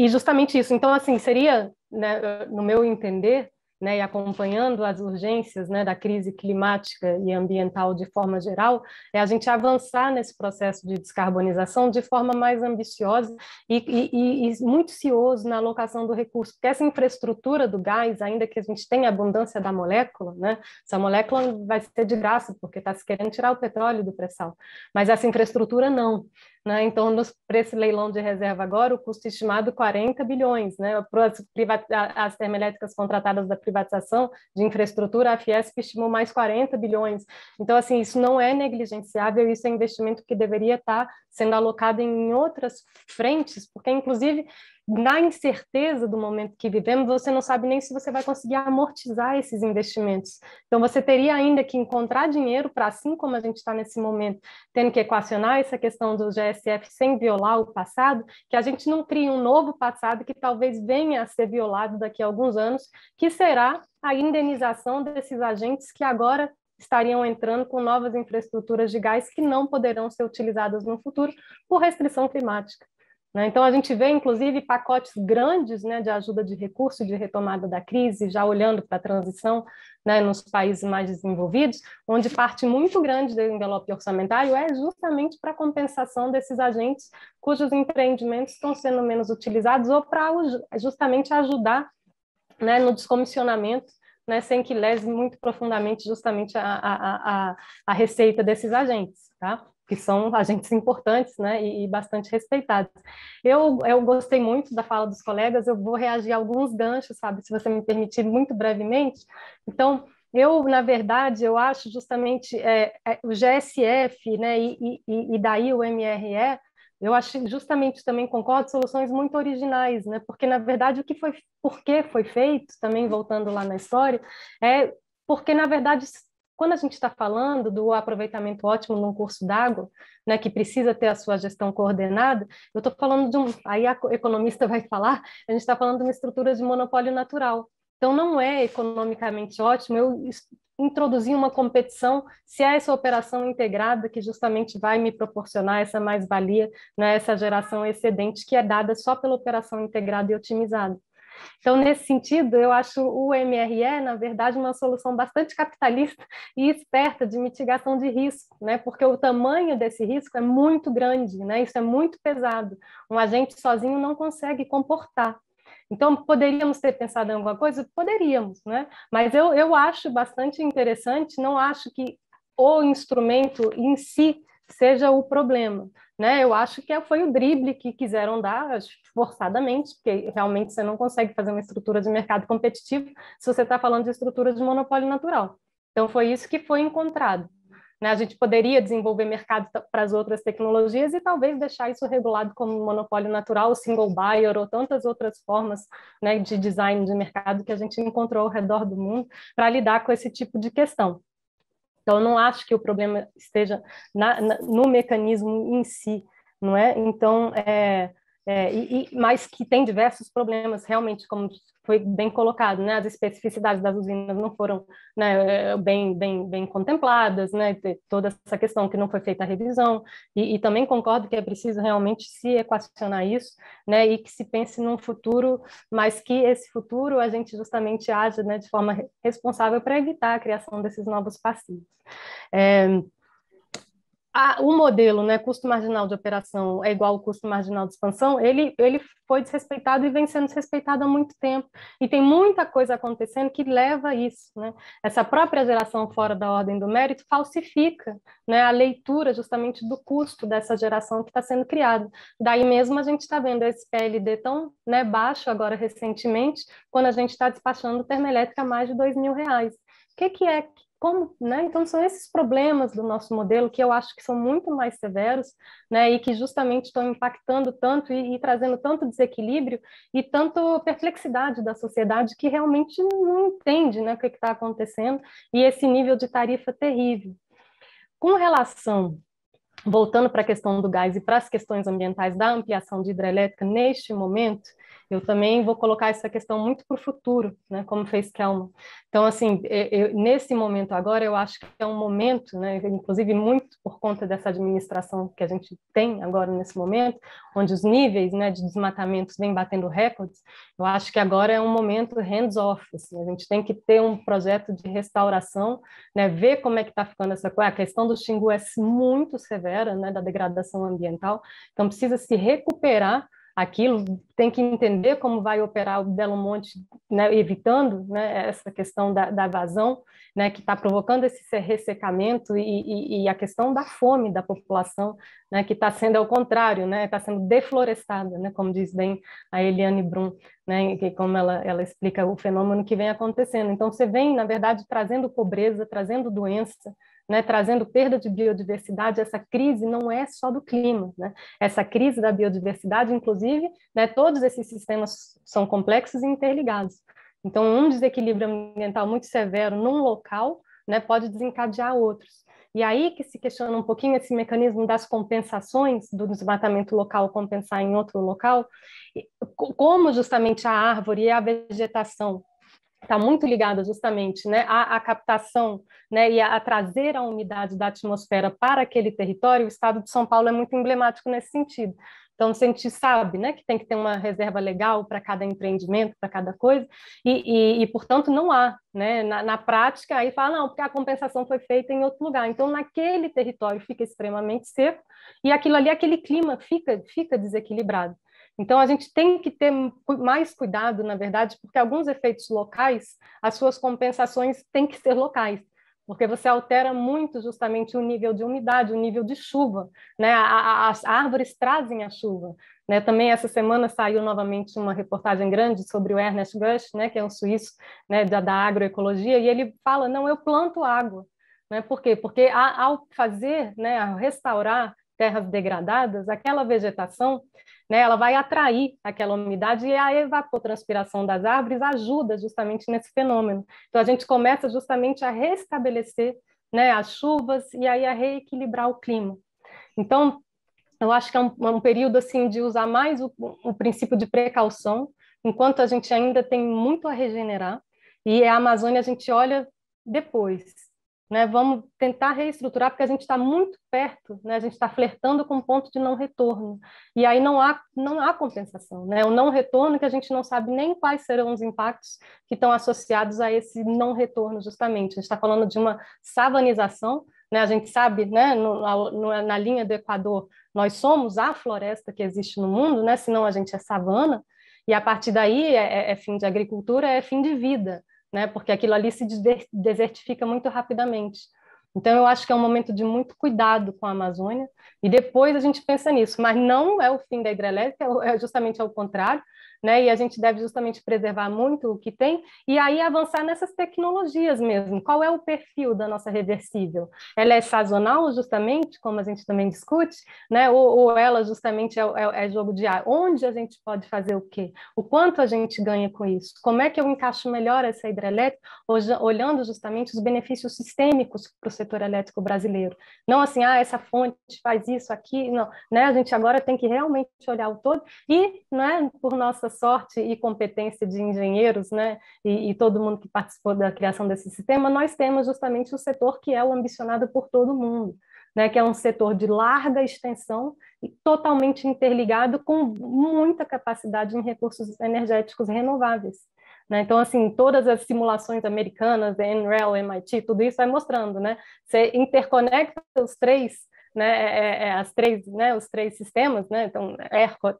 S2: justamente isso. Então, assim, seria, né, no meu entender, né, e acompanhando as urgências, né, da crise climática e ambiental de forma geral, a gente avançar nesse processo de descarbonização de forma mais ambiciosa e muito cioso na alocação do recurso, porque essa infraestrutura do gás, ainda que a gente tenha abundância da molécula, né, essa molécula vai ser de graça, porque está se querendo tirar o petróleo do pré-sal, mas essa infraestrutura não. né? Então, para esse leilão de reserva agora, o custo estimado 40 bilhões, né? Para as termoelétricas contratadas da privatização de infraestrutura, a Fiesp estimou mais 40 bilhões. Então, assim, isso não é negligenciável, isso é investimento que deveria estar sendo alocado em outras frentes, porque, inclusive, na incerteza do momento que vivemos, você não sabe nem se você vai conseguir amortizar esses investimentos. Então, você teria ainda que encontrar dinheiro para, assim como a gente está nesse momento, tendo que equacionar essa questão do GSF sem violar o passado, que a gente não crie um novo passado que talvez venha a ser violado daqui a alguns anos, que será a indenização desses agentes que agora estariam entrando com novas infraestruturas de gás que não poderão ser utilizadas no futuro por restrição climática. Então, a gente vê, inclusive, pacotes grandes, né, de ajuda de recurso e de retomada da crise, já olhando para a transição, né, nos países mais desenvolvidos, onde parte muito grande do envelope orçamentário é justamente para a compensação desses agentes cujos empreendimentos estão sendo menos utilizados ou para justamente ajudar, né, no descomissionamento, né, sem que lese muito profundamente justamente a receita desses agentes, tá? Que são agentes importantes, né, e bastante respeitados. Eu gostei muito da fala dos colegas, eu vou reagir a alguns ganchos, sabe, se você me permitir, muito brevemente. Então, na verdade, eu acho justamente o GSF, né, e daí o MRE, eu acho justamente, também concordo, soluções muito originais, né, porque, na verdade, por que foi feito, também voltando lá na história, porque, na verdade, quando a gente está falando do aproveitamento ótimo num curso d'água, né, que precisa ter a sua gestão coordenada, eu estou falando aí a economista vai falar, a gente está falando de uma estrutura de monopólio natural. Então, não é economicamente ótimo eu introduzir uma competição se é essa operação integrada que justamente vai me proporcionar essa mais-valia, né, essa geração excedente que é dada só pela operação integrada e otimizada. Então, nesse sentido, eu acho o MRE, na verdade, uma solução bastante capitalista e esperta de mitigação de risco, né? Porque o tamanho desse risco é muito grande, né? Isso é muito pesado. Um agente sozinho não consegue comportar. Então, poderíamos ter pensado em alguma coisa? Poderíamos, né? Mas eu acho bastante interessante, não acho que o instrumento em si seja o problema, né? Eu acho que foi o drible que quiseram dar, forçadamente, porque realmente você não consegue fazer uma estrutura de mercado competitivo se você está falando de estrutura de monopólio natural. Então, foi isso que foi encontrado. A gente poderia desenvolver mercado para as outras tecnologias e talvez deixar isso regulado como monopólio natural, single buyer ou tantas outras formas, né, de design de mercado que a gente encontrou ao redor do mundo para lidar com esse tipo de questão. Então, eu não acho que o problema esteja no mecanismo em si, não é? Então, mas que tem diversos problemas, realmente, como foi bem colocado, né? As especificidades das usinas não foram, né, bem contempladas, né? Toda essa questão que não foi feita a revisão, e também concordo que é preciso realmente se equacionar isso, né? E que se pense num futuro, mas que esse futuro a gente justamente haja, né, de forma responsável para evitar a criação desses novos passivos. O modelo, né, custo marginal de operação é igual ao custo marginal de expansão, ele foi desrespeitado e vem sendo desrespeitado há muito tempo. E tem muita coisa acontecendo que leva a isso, né? Essa própria geração fora da ordem do mérito falsifica, né, a leitura justamente do custo dessa geração que está sendo criada. Daí mesmo a gente está vendo esse PLD tão, né, baixo agora recentemente, quando a gente está despachando termoelétrica a mais de R$ 2.000. O que é como, né? Então, são esses problemas do nosso modelo que eu acho que são muito mais severos, né? E que justamente estão impactando tanto e trazendo tanto desequilíbrio e tanto perplexidade da sociedade que realmente não entende, né, o que está acontecendo e esse nível de tarifa terrível. Com relação, voltando para a questão do gás e para as questões ambientais da ampliação de hidrelétrica, neste momento, eu também vou colocar essa questão muito para o futuro, né, como fez Kelman. Então, assim, nesse momento agora, eu acho que é um momento, né, inclusive muito por conta dessa administração que a gente tem agora nesse momento, onde os níveis, né, de desmatamentos vêm batendo recordes, eu acho que agora é um momento hands-off, assim, a gente tem que ter um projeto de restauração, né, ver como é que está ficando essa coisa. A questão do Xingu é muito severa, né, da degradação ambiental, então precisa se recuperar aquilo, tem que entender como vai operar o Belo Monte né, evitando, né, essa questão da vazão, né, que está provocando esse ressecamento e a questão da fome da população, né, que está sendo ao contrário, né, está sendo deflorestada, né, como diz bem a Eliane Brum, né, que como ela explica o fenômeno que vem acontecendo. Então, você vem, na verdade, trazendo pobreza, trazendo doença, né, trazendo perda de biodiversidade. Essa crise não é só do clima, né? Essa crise da biodiversidade, inclusive, né, todos esses sistemas são complexos e interligados. Então, um desequilíbrio ambiental muito severo num local, né, pode desencadear outros. E aí que se questiona um pouquinho esse mecanismo das compensações, do desmatamento local compensar em outro local, como justamente a árvore e a vegetação está muito ligada justamente, né, à captação, né, e a trazer a umidade da atmosfera para aquele território. O estado de São Paulo é muito emblemático nesse sentido. Então, se a gente sabe, né, que tem que ter uma reserva legal para cada empreendimento, para cada coisa, portanto, não há, né, na prática, aí fala, não, porque a compensação foi feita em outro lugar. Então, naquele território fica extremamente seco e aquilo ali, aquele clima fica desequilibrado. Então, a gente tem que ter mais cuidado, na verdade, porque alguns efeitos locais, as suas compensações têm que ser locais, porque você altera muito justamente o nível de umidade, o nível de chuva, né? As árvores trazem a chuva, né? Também essa semana saiu novamente uma reportagem grande sobre o Ernest Gusch, né? Que é um suíço, né? da agroecologia, e ele fala, não, eu planto água, né? Por quê? Porque ao fazer, né? Ao restaurar terras degradadas, aquela vegetação, né, ela vai atrair aquela umidade, e a evapotranspiração das árvores ajuda justamente nesse fenômeno. Então, a gente começa justamente a restabelecer, né, as chuvas e aí a reequilibrar o clima. Então, eu acho que é um período assim de usar mais o princípio de precaução, enquanto a gente ainda tem muito a regenerar, e a Amazônia a gente olha depois, né? Vamos tentar reestruturar, porque a gente está muito perto, né? A gente está flertando com um ponto de não retorno, e aí não há compensação, né? O não retorno que a gente não sabe nem quais serão os impactos que estão associados a esse não retorno, justamente. A gente está falando de uma savanização, né? A gente sabe, né? Na linha do Equador, nós somos a floresta que existe no mundo, né? Senão a gente é savana, e a partir daí é fim de agricultura, é fim de vida, né? Porque aquilo ali se desertifica muito rapidamente. Então, eu acho que é um momento de muito cuidado com a Amazônia, e depois a gente pensa nisso, mas não é o fim da hidrelétrica, é justamente ao contrário, né? E a gente deve justamente preservar muito o que tem, e aí avançar nessas tecnologias mesmo. Qual é o perfil da nossa reversível? Ela é sazonal, justamente, como a gente também discute, né? Ou ela justamente é jogo de ar? Onde a gente pode fazer o quê? O quanto a gente ganha com isso? Como é que eu encaixo melhor essa hidrelétrica, olhando justamente os benefícios sistêmicos para o setor elétrico brasileiro? Não assim, essa fonte faz isso aqui, não, né? A gente agora tem que realmente olhar o todo e, né, por nossa sorte e competência de engenheiros, né, e todo mundo que participou da criação desse sistema, nós temos justamente o setor que é o ambicionado por todo mundo, né, que é um setor de larga extensão e totalmente interligado com muita capacidade em recursos energéticos renováveis. Né? Então, assim, todas as simulações americanas, NREL, MIT, tudo isso vai mostrando, né? Você interconecta os três, né, os três sistemas, né? Então, ERCOT,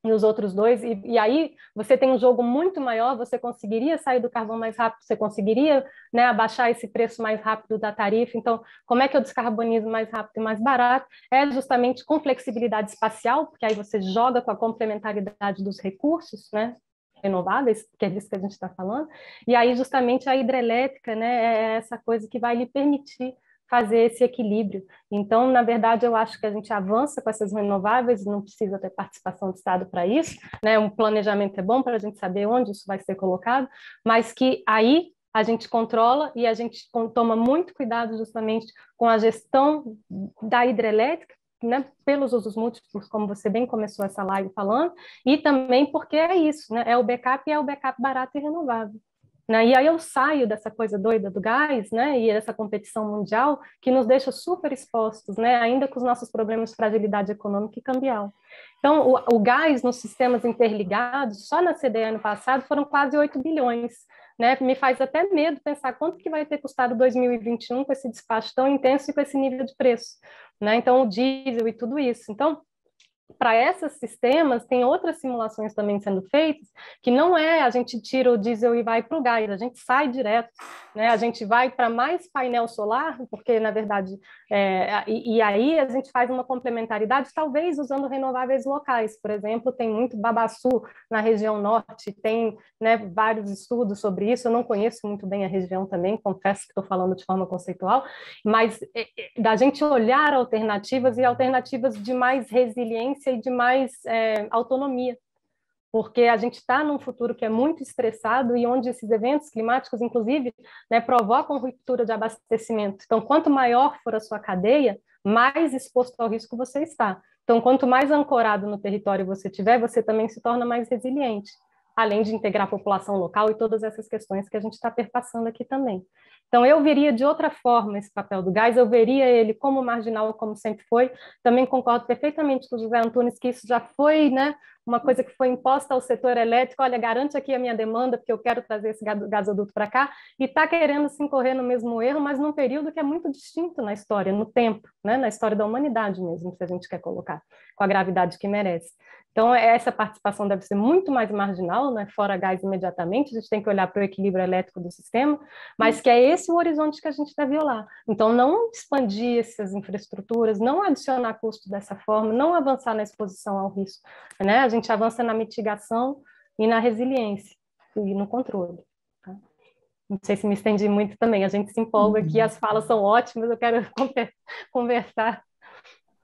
S2: e os outros dois, e aí você tem um jogo muito maior, você conseguiria sair do carvão mais rápido, você conseguiria, né, abaixar esse preço mais rápido da tarifa. Então, como é que eu descarbonizo mais rápido e mais barato? É justamente com flexibilidade espacial, porque aí você joga com a complementaridade dos recursos, né, renováveis, que é disso que a gente está falando, e aí justamente a hidrelétrica, né, é essa coisa que vai lhe permitir fazer esse equilíbrio. Então, na verdade, eu acho que a gente avança com essas renováveis, não precisa ter participação do Estado para isso, né? Um planejamento é bom para a gente saber onde isso vai ser colocado, mas que aí a gente controla e a gente toma muito cuidado justamente com a gestão da hidrelétrica, né, pelos usos múltiplos, como você bem começou essa live falando, e também porque é isso, né? É o backup e é o backup barato e renovável. Né? E aí eu saio dessa coisa doida do gás, né? E dessa competição mundial que nos deixa super expostos, né? Ainda com os nossos problemas de fragilidade econômica e cambial. Então, o gás nos sistemas interligados, só na CDE ano passado, foram quase 8 bilhões. Né? Me faz até medo pensar quanto que vai ter custado 2021 com esse despacho tão intenso e com esse nível de preço. Né? Então, o diesel e tudo isso. Então, para esses sistemas, tem outras simulações também sendo feitas, que não é a gente tira o diesel e vai para o gás, a gente sai direto, né? A gente vai para mais painel solar, porque, na verdade, e aí a gente faz uma complementaridade, talvez usando renováveis locais. Por exemplo, tem muito babaçu na região norte, tem, né, vários estudos sobre isso, eu não conheço muito bem a região também, confesso que estou falando de forma conceitual, mas da gente olhar alternativas e alternativas de mais resiliência e de mais autonomia, porque a gente está num futuro que é muito estressado e onde esses eventos climáticos, inclusive, né, provocam ruptura de abastecimento. Então, quanto maior for a sua cadeia, mais exposto ao risco você está. Então, quanto mais ancorado no território você tiver, você também se torna mais resiliente, além de integrar a população local e todas essas questões que a gente está perpassando aqui também. Então, eu veria de outra forma esse papel do gás, eu veria ele como marginal, como sempre foi. Também concordo perfeitamente com o José Antunes que isso já foi, né, uma coisa que foi imposta ao setor elétrico, olha, garante aqui a minha demanda, porque eu quero trazer esse gasoduto para cá, e está querendo se incorrer no mesmo erro, mas num período que é muito distinto na história, no tempo, né, na história da humanidade mesmo, se a gente quer colocar, com a gravidade que merece. Então, essa participação deve ser muito mais marginal, né, fora gás imediatamente, a gente tem que olhar para o equilíbrio elétrico do sistema, mas que é esse o horizonte que a gente deve olhar. Então, não expandir essas infraestruturas, não adicionar custo dessa forma, não avançar na exposição ao risco, né? A gente avança na mitigação e na resiliência e no controle. Tá? Não sei se me estendi muito também, a gente se empolga aqui, as falas são ótimas, eu quero conversar.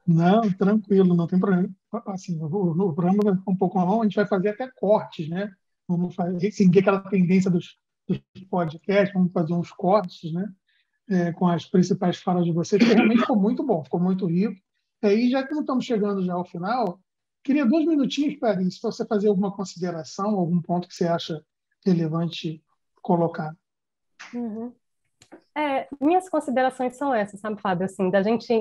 S1: Não, tranquilo, não tem problema. Assim, o programa vai ficar um pouco longo, a gente vai fazer até cortes, né? Vamos seguir aquela tendência dos podcasts, vamos fazer uns cortes, né? Com as principais falas de vocês, que realmente ficou muito bom, ficou muito rico. E aí, já que não estamos chegando já ao final, queria 2 minutinhos, Paris, para você fazer alguma consideração, algum ponto que você acha relevante colocar.
S2: Uhum. Minhas considerações são essas, sabe, Fábio, assim, da gente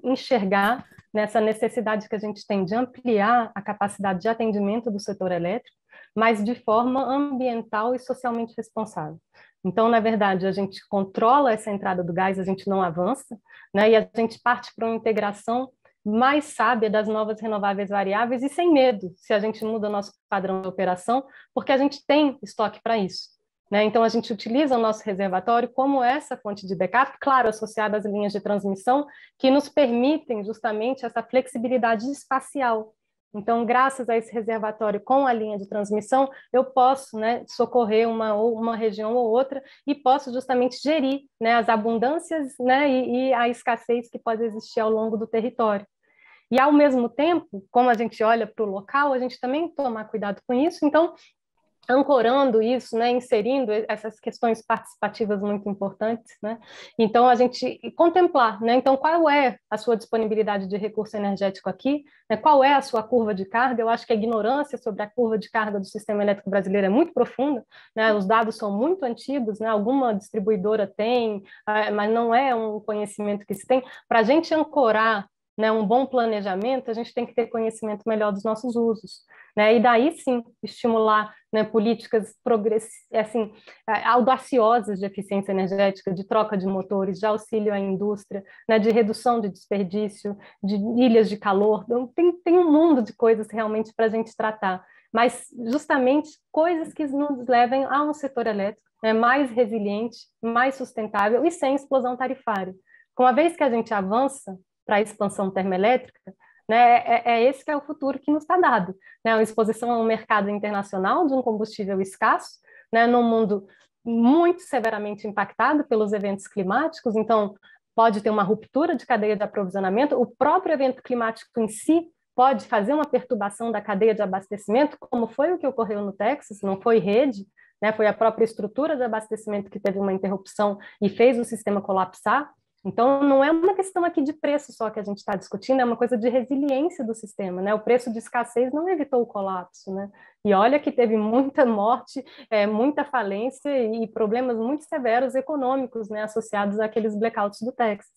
S2: enxergar nessa necessidade que a gente tem de ampliar a capacidade de atendimento do setor elétrico, mas de forma ambiental e socialmente responsável. Então, na verdade, a gente controla essa entrada do gás, a gente não avança, né, e a gente parte para uma integração mais sábia das novas renováveis variáveis e sem medo, se a gente muda o nosso padrão de operação, porque a gente tem estoque para isso. Né? Então, a gente utiliza o nosso reservatório como essa fonte de backup, claro, associada às linhas de transmissão, que nos permitem justamente essa flexibilidade espacial. Então, graças a esse reservatório com a linha de transmissão, eu posso, né, socorrer uma região ou outra e posso justamente gerir, né, as abundâncias, né, e a escassez que pode existir ao longo do território. E, ao mesmo tempo, como a gente olha para o local, a gente também toma cuidado com isso. Então, ancorando isso, né, inserindo essas questões participativas muito importantes, né? Então a gente contemplar, né? Então qual é a sua disponibilidade de recurso energético aqui? Né? Qual é a sua curva de carga? Eu acho que a ignorância sobre a curva de carga do sistema elétrico brasileiro é muito profunda, né? Os dados são muito antigos, né? Alguma distribuidora tem, mas não é um conhecimento que se tem. Para a gente ancorar, né, um bom planejamento, a gente tem que ter conhecimento melhor dos nossos usos, né? E daí sim estimular, né, políticas assim, audaciosas de eficiência energética, de troca de motores, de auxílio à indústria, né, de redução de desperdício, de ilhas de calor. Então, tem um mundo de coisas realmente para a gente tratar, mas justamente coisas que nos levem a um setor elétrico, né, mais resiliente, mais sustentável e sem explosão tarifária. Uma vez que a gente avança para a expansão termoelétrica, né, esse que é o futuro que nos está dado, né, a exposição a um mercado internacional de um combustível escasso, né, num mundo muito severamente impactado pelos eventos climáticos, então pode ter uma ruptura de cadeia de aprovisionamento, o próprio evento climático em si pode fazer uma perturbação da cadeia de abastecimento, como foi o que ocorreu no Texas, não foi rede, né, foi a própria estrutura de abastecimento que teve uma interrupção e fez o sistema colapsar. Então, não é uma questão aqui de preço só que a gente está discutindo, é uma coisa de resiliência do sistema, né? O preço de escassez não evitou o colapso, né? E olha que teve muita morte, muita falência e problemas muito severos econômicos, né, associados àqueles blackouts do Texas.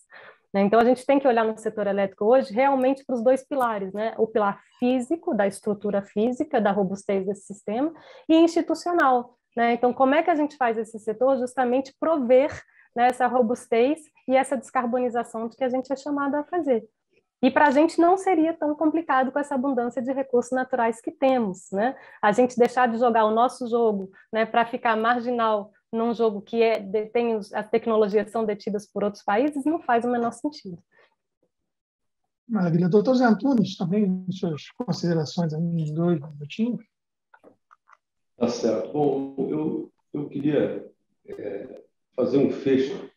S2: Então, a gente tem que olhar no setor elétrico hoje realmente para os dois pilares, né? O pilar físico, da estrutura física, da robustez desse sistema, e institucional, né? Então, como é que a gente faz esse setor justamente prover, né, essa robustez e essa descarbonização de que a gente é chamado a fazer. E para a gente não seria tão complicado com essa abundância de recursos naturais que temos, né? A gente deixar de jogar o nosso jogo, né, para ficar marginal num jogo que as tecnologias são detidas por outros países, não faz o menor sentido.
S1: Maravilha. Doutor Zé Antunes, também suas considerações aí em 2 minutinhos.
S4: Tá certo. Bom, eu queria fazer um fecho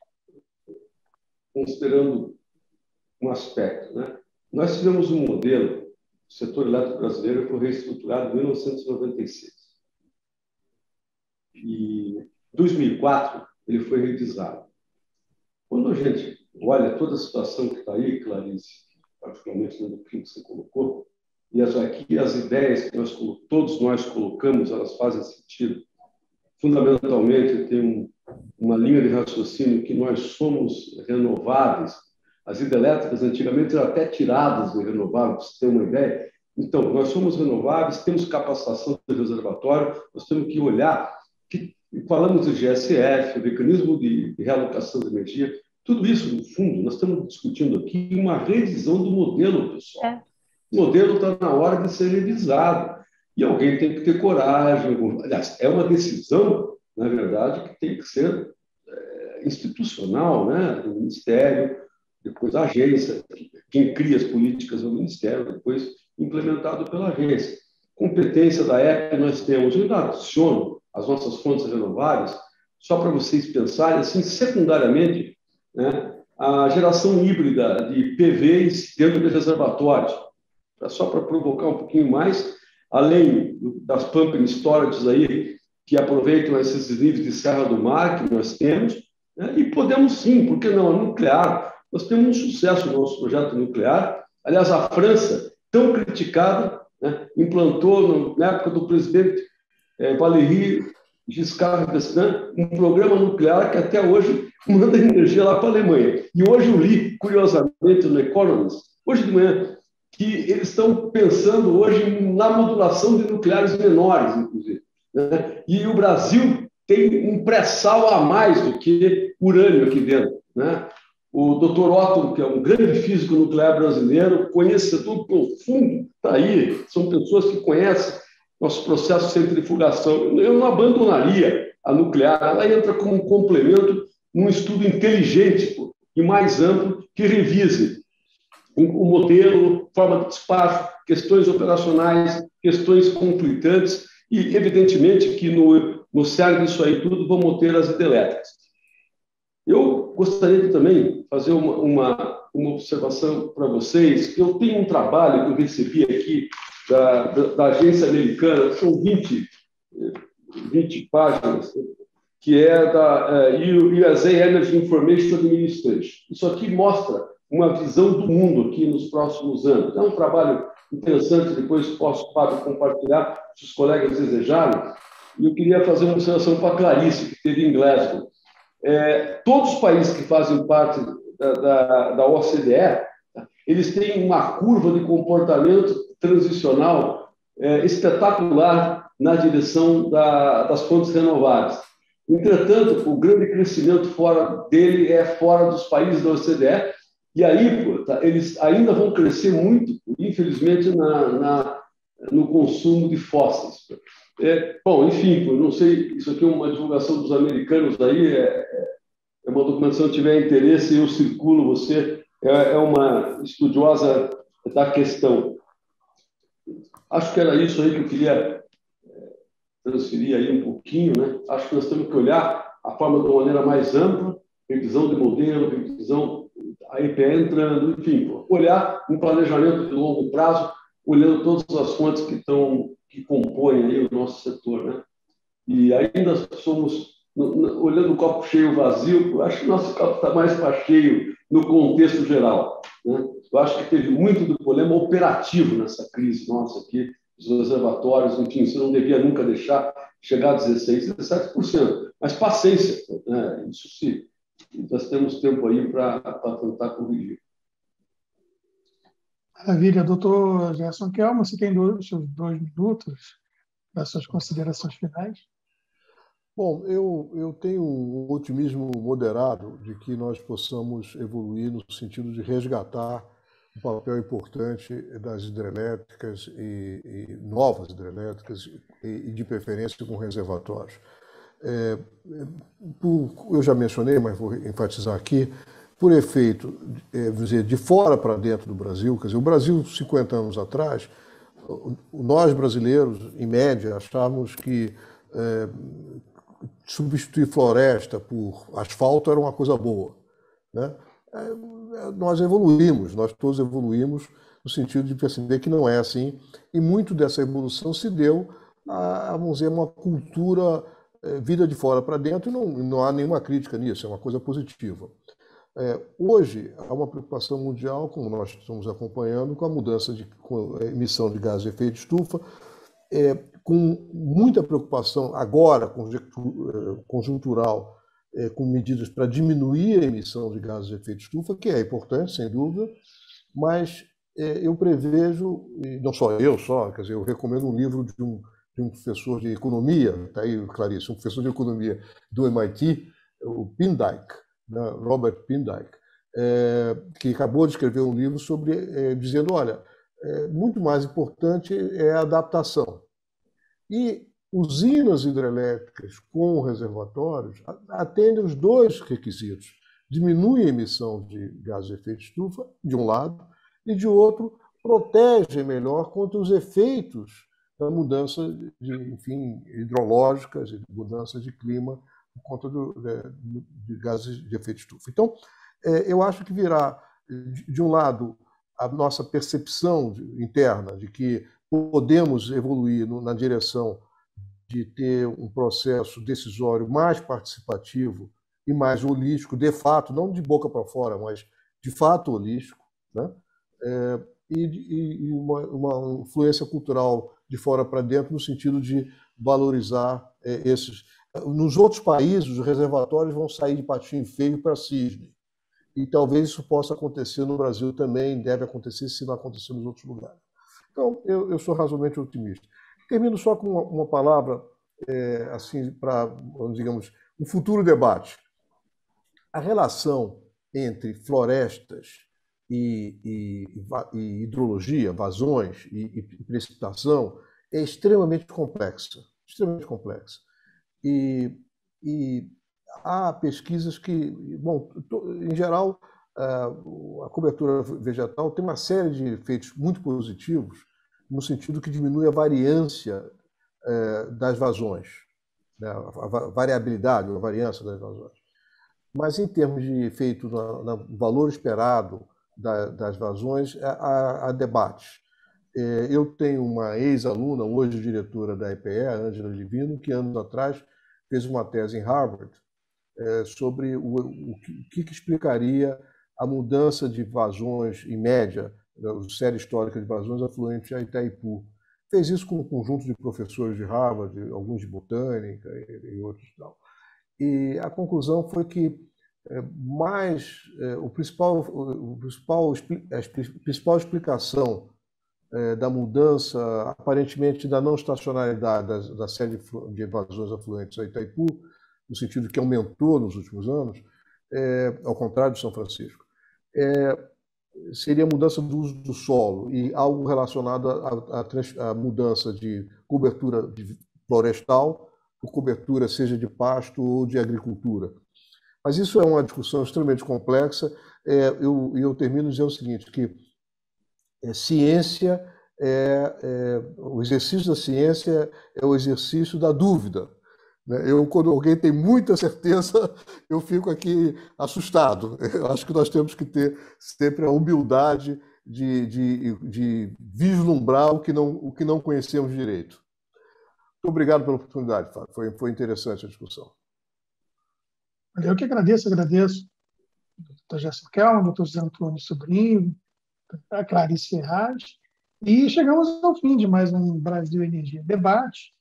S4: considerando um aspecto, né? Nós tivemos um modelo, o setor elétrico brasileiro foi reestruturado em 1996. E em 2004 ele foi revisado. Quando a gente olha toda a situação que está aí, Clarice, particularmente no que você colocou, e aqui as ideias que todos nós colocamos, elas fazem sentido. Fundamentalmente, tem uma linha de raciocínio que nós somos renováveis. As hidrelétricas, antigamente, eram até tiradas de renovável, para você ter uma ideia. Então, nós somos renováveis, temos capacitação de reservatório, nós temos que olhar, falamos de GSF, o mecanismo de realocação de energia, tudo isso, no fundo, nós estamos discutindo aqui uma revisão do modelo, pessoal. O modelo está na hora de ser revisado. E alguém tem que ter coragem. Aliás, é uma decisão, na verdade, que tem que ser institucional, né? Do Ministério, depois a agência. Quem cria as políticas é o Ministério, depois implementado pela agência. Competência da EP nós temos. Eu ainda adiciono as nossas fontes renováveis, só para vocês pensarem, assim, secundariamente, né? A geração híbrida de PVs dentro de reservatórios. Só para provocar um pouquinho mais, além das pumping storages aí, que aproveitam esses níveis de Serra do Mar que nós temos, né? E podemos sim, por que não? A nuclear. Nós temos um sucesso no nosso projeto nuclear. Aliás, a França, tão criticada, né? Implantou, na época do presidente Valéry Giscard d'Estaing, um programa nuclear que até hoje manda energia lá para a Alemanha. E hoje eu li, curiosamente, no Economist, hoje de manhã, que eles estão pensando hoje na modulação de nucleares menores, inclusive, né? E o Brasil tem um pré-sal a mais do que urânio aqui dentro, né? O Dr. Otto, que é um grande físico nuclear brasileiro, conhecedor profundo, está aí, são pessoas que conhecem nosso processo de centrifugação. Eu não abandonaria a nuclear, ela entra como um complemento num estudo inteligente e mais amplo que revise o modelo, forma de despacho, questões operacionais, questões conflitantes e, evidentemente, que no cerne disso aí tudo vamos ter as hidrelétricas. Eu gostaria de também fazer uma observação para vocês. Eu tenho um trabalho que eu recebi aqui da agência americana, são 20 páginas, que é da USA Energy Information Administration. Isso aqui mostra uma visão do mundo aqui nos próximos anos. É um trabalho interessante, depois posso, Fábio, compartilhar, se os colegas desejarem. E eu queria fazer uma observação para a Clarice, que esteve em Glasgow. Todos os países que fazem parte da OCDE, eles têm uma curva de comportamento transicional espetacular na direção das fontes renováveis. Entretanto, o grande crescimento fora dele é fora dos países da OCDE, e aí eles ainda vão crescer muito, infelizmente, no consumo de fósseis. Bom, enfim, eu não sei, isso aqui é uma divulgação dos americanos aí, é uma documentação, se tiver interesse, eu circulo, você é uma estudiosa da questão. Acho que era isso aí que eu queria transferir aí um pouquinho, né? Acho que nós temos que olhar a forma de uma maneira mais ampla, revisão de modelo, revisão, a EPE entrando, enfim, olhar um planejamento de longo prazo, olhando todas as fontes que compõem aí o nosso setor, né? E ainda somos, olhando o copo cheio vazio, acho que o nosso copo está mais para cheio no contexto geral, né? Eu acho que teve muito do problema operativo nessa crise nossa aqui, os reservatórios, enfim, você não devia nunca deixar chegar a 16%, 17%. Mas paciência, né? Isso sim, nós temos tempo aí para tentar corrigir.
S1: Maravilha. Doutor Gerson Kelman, você tem os seus 2 minutos para suas considerações finais?
S3: Bom, eu tenho um otimismo moderado de que nós possamos evoluir no sentido de resgatar um papel importante das hidrelétricas e novas hidrelétricas e de preferência com reservatórios. Eu já mencionei, mas vou enfatizar aqui, por efeito, dizer, de fora para dentro do Brasil, quer dizer, o Brasil, 50 anos atrás, nós brasileiros, em média, achávamos que substituir floresta por asfalto era uma coisa boa, né? Nós evoluímos, nós todos evoluímos no sentido de perceber que não é assim, e muito dessa evolução se deu a, vamos dizer, uma cultura vida de fora para dentro, e não há nenhuma crítica nisso, é uma coisa positiva. Hoje, há uma preocupação mundial, como nós estamos acompanhando, com a mudança com a emissão de gases de efeito de estufa, com muita preocupação agora, conjuntural, com medidas para diminuir a emissão de gases de efeito de estufa, que é importante, sem dúvida, mas eu prevejo, e não só eu, quer dizer, eu recomendo um livro de um professor de economia, está aí, Clarice, um professor de economia do MIT, o Pindyck, né, Robert Pindyck, que acabou de escrever um livro dizendo, olha, muito mais importante é a adaptação. E usinas hidrelétricas com reservatórios atendem os dois requisitos. Diminui a emissão de gases de efeito de estufa, de um lado, e de outro, protege melhor contra os efeitos da mudança hidrológicas e mudanças de clima por conta de gases de efeito de estufa. Então, eu acho que virá, de um lado, a nossa percepção interna de que podemos evoluir na direção de ter um processo decisório mais participativo e mais holístico, de fato, não de boca para fora, mas de fato holístico, né? E uma influência cultural de fora para dentro, no sentido de valorizar esses. Nos outros países, os reservatórios vão sair de patinho feio para cisne. E talvez isso possa acontecer no Brasil também, deve acontecer, se não acontecer nos outros lugares. Então, eu sou razoavelmente otimista. Termino só com uma palavra, assim, para, digamos, um futuro debate. A relação entre florestas e hidrologia, vazões e precipitação é extremamente complexa. Extremamente complexa. E há pesquisas que, bom, em geral, a cobertura vegetal tem uma série de efeitos muito positivos, no sentido que diminui a variância das vazões, né? A variabilidade, a variância das vazões. Mas, em termos de efeito no valor esperado das vazões, há debates. Eu tenho uma ex-aluna, hoje diretora da EPE, a Ângela Divino, que anos atrás fez uma tese em Harvard sobre o que explicaria a mudança de vazões, em média, a série histórica de vazões afluentes a Itaipu. Fez isso com um conjunto de professores de Harvard, alguns de botânica e outros e tal. E a conclusão foi que a principal explicação da mudança, aparentemente, da não estacionalidade da série de evasões afluentes a Itaipu, no sentido que aumentou nos últimos anos, ao contrário de São Francisco, seria a mudança do uso do solo e algo relacionado à mudança de cobertura florestal por cobertura, seja de pasto ou de agricultura. Mas isso é uma discussão extremamente complexa. Eu termino dizendo o seguinte, que ciência o exercício da ciência é o exercício da dúvida. Quando alguém tem muita certeza, eu fico aqui assustado. Eu acho que nós temos que ter sempre a humildade de vislumbrar o que não conhecemos direito. Muito obrigado pela oportunidade, Fábio. Foi interessante a discussão.
S1: Eu que agradeço. Dr. Gerson Kelman, Dr. José Antônio Sobrinho, a Clarice Ferraz. E chegamos ao fim de mais um Brasil Energia Debate.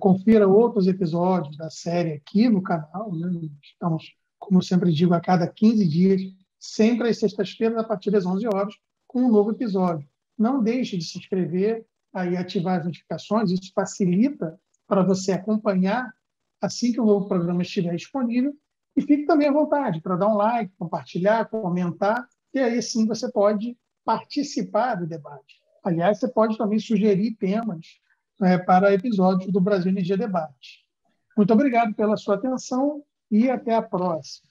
S1: Confira outros episódios da série aqui no canal, né? Estamos, como eu sempre digo, a cada 15 dias, sempre às sextas-feiras, a partir das 11 horas, com um novo episódio. Não deixe de se inscrever e ativar as notificações, isso facilita para você acompanhar assim que o novo programa estiver disponível, e fique também à vontade para dar um like, compartilhar, comentar que aí sim você pode participar do debate. Aliás, você pode também sugerir temas para episódios do Brasil Energia Debate. Muito obrigado pela sua atenção e até a próxima.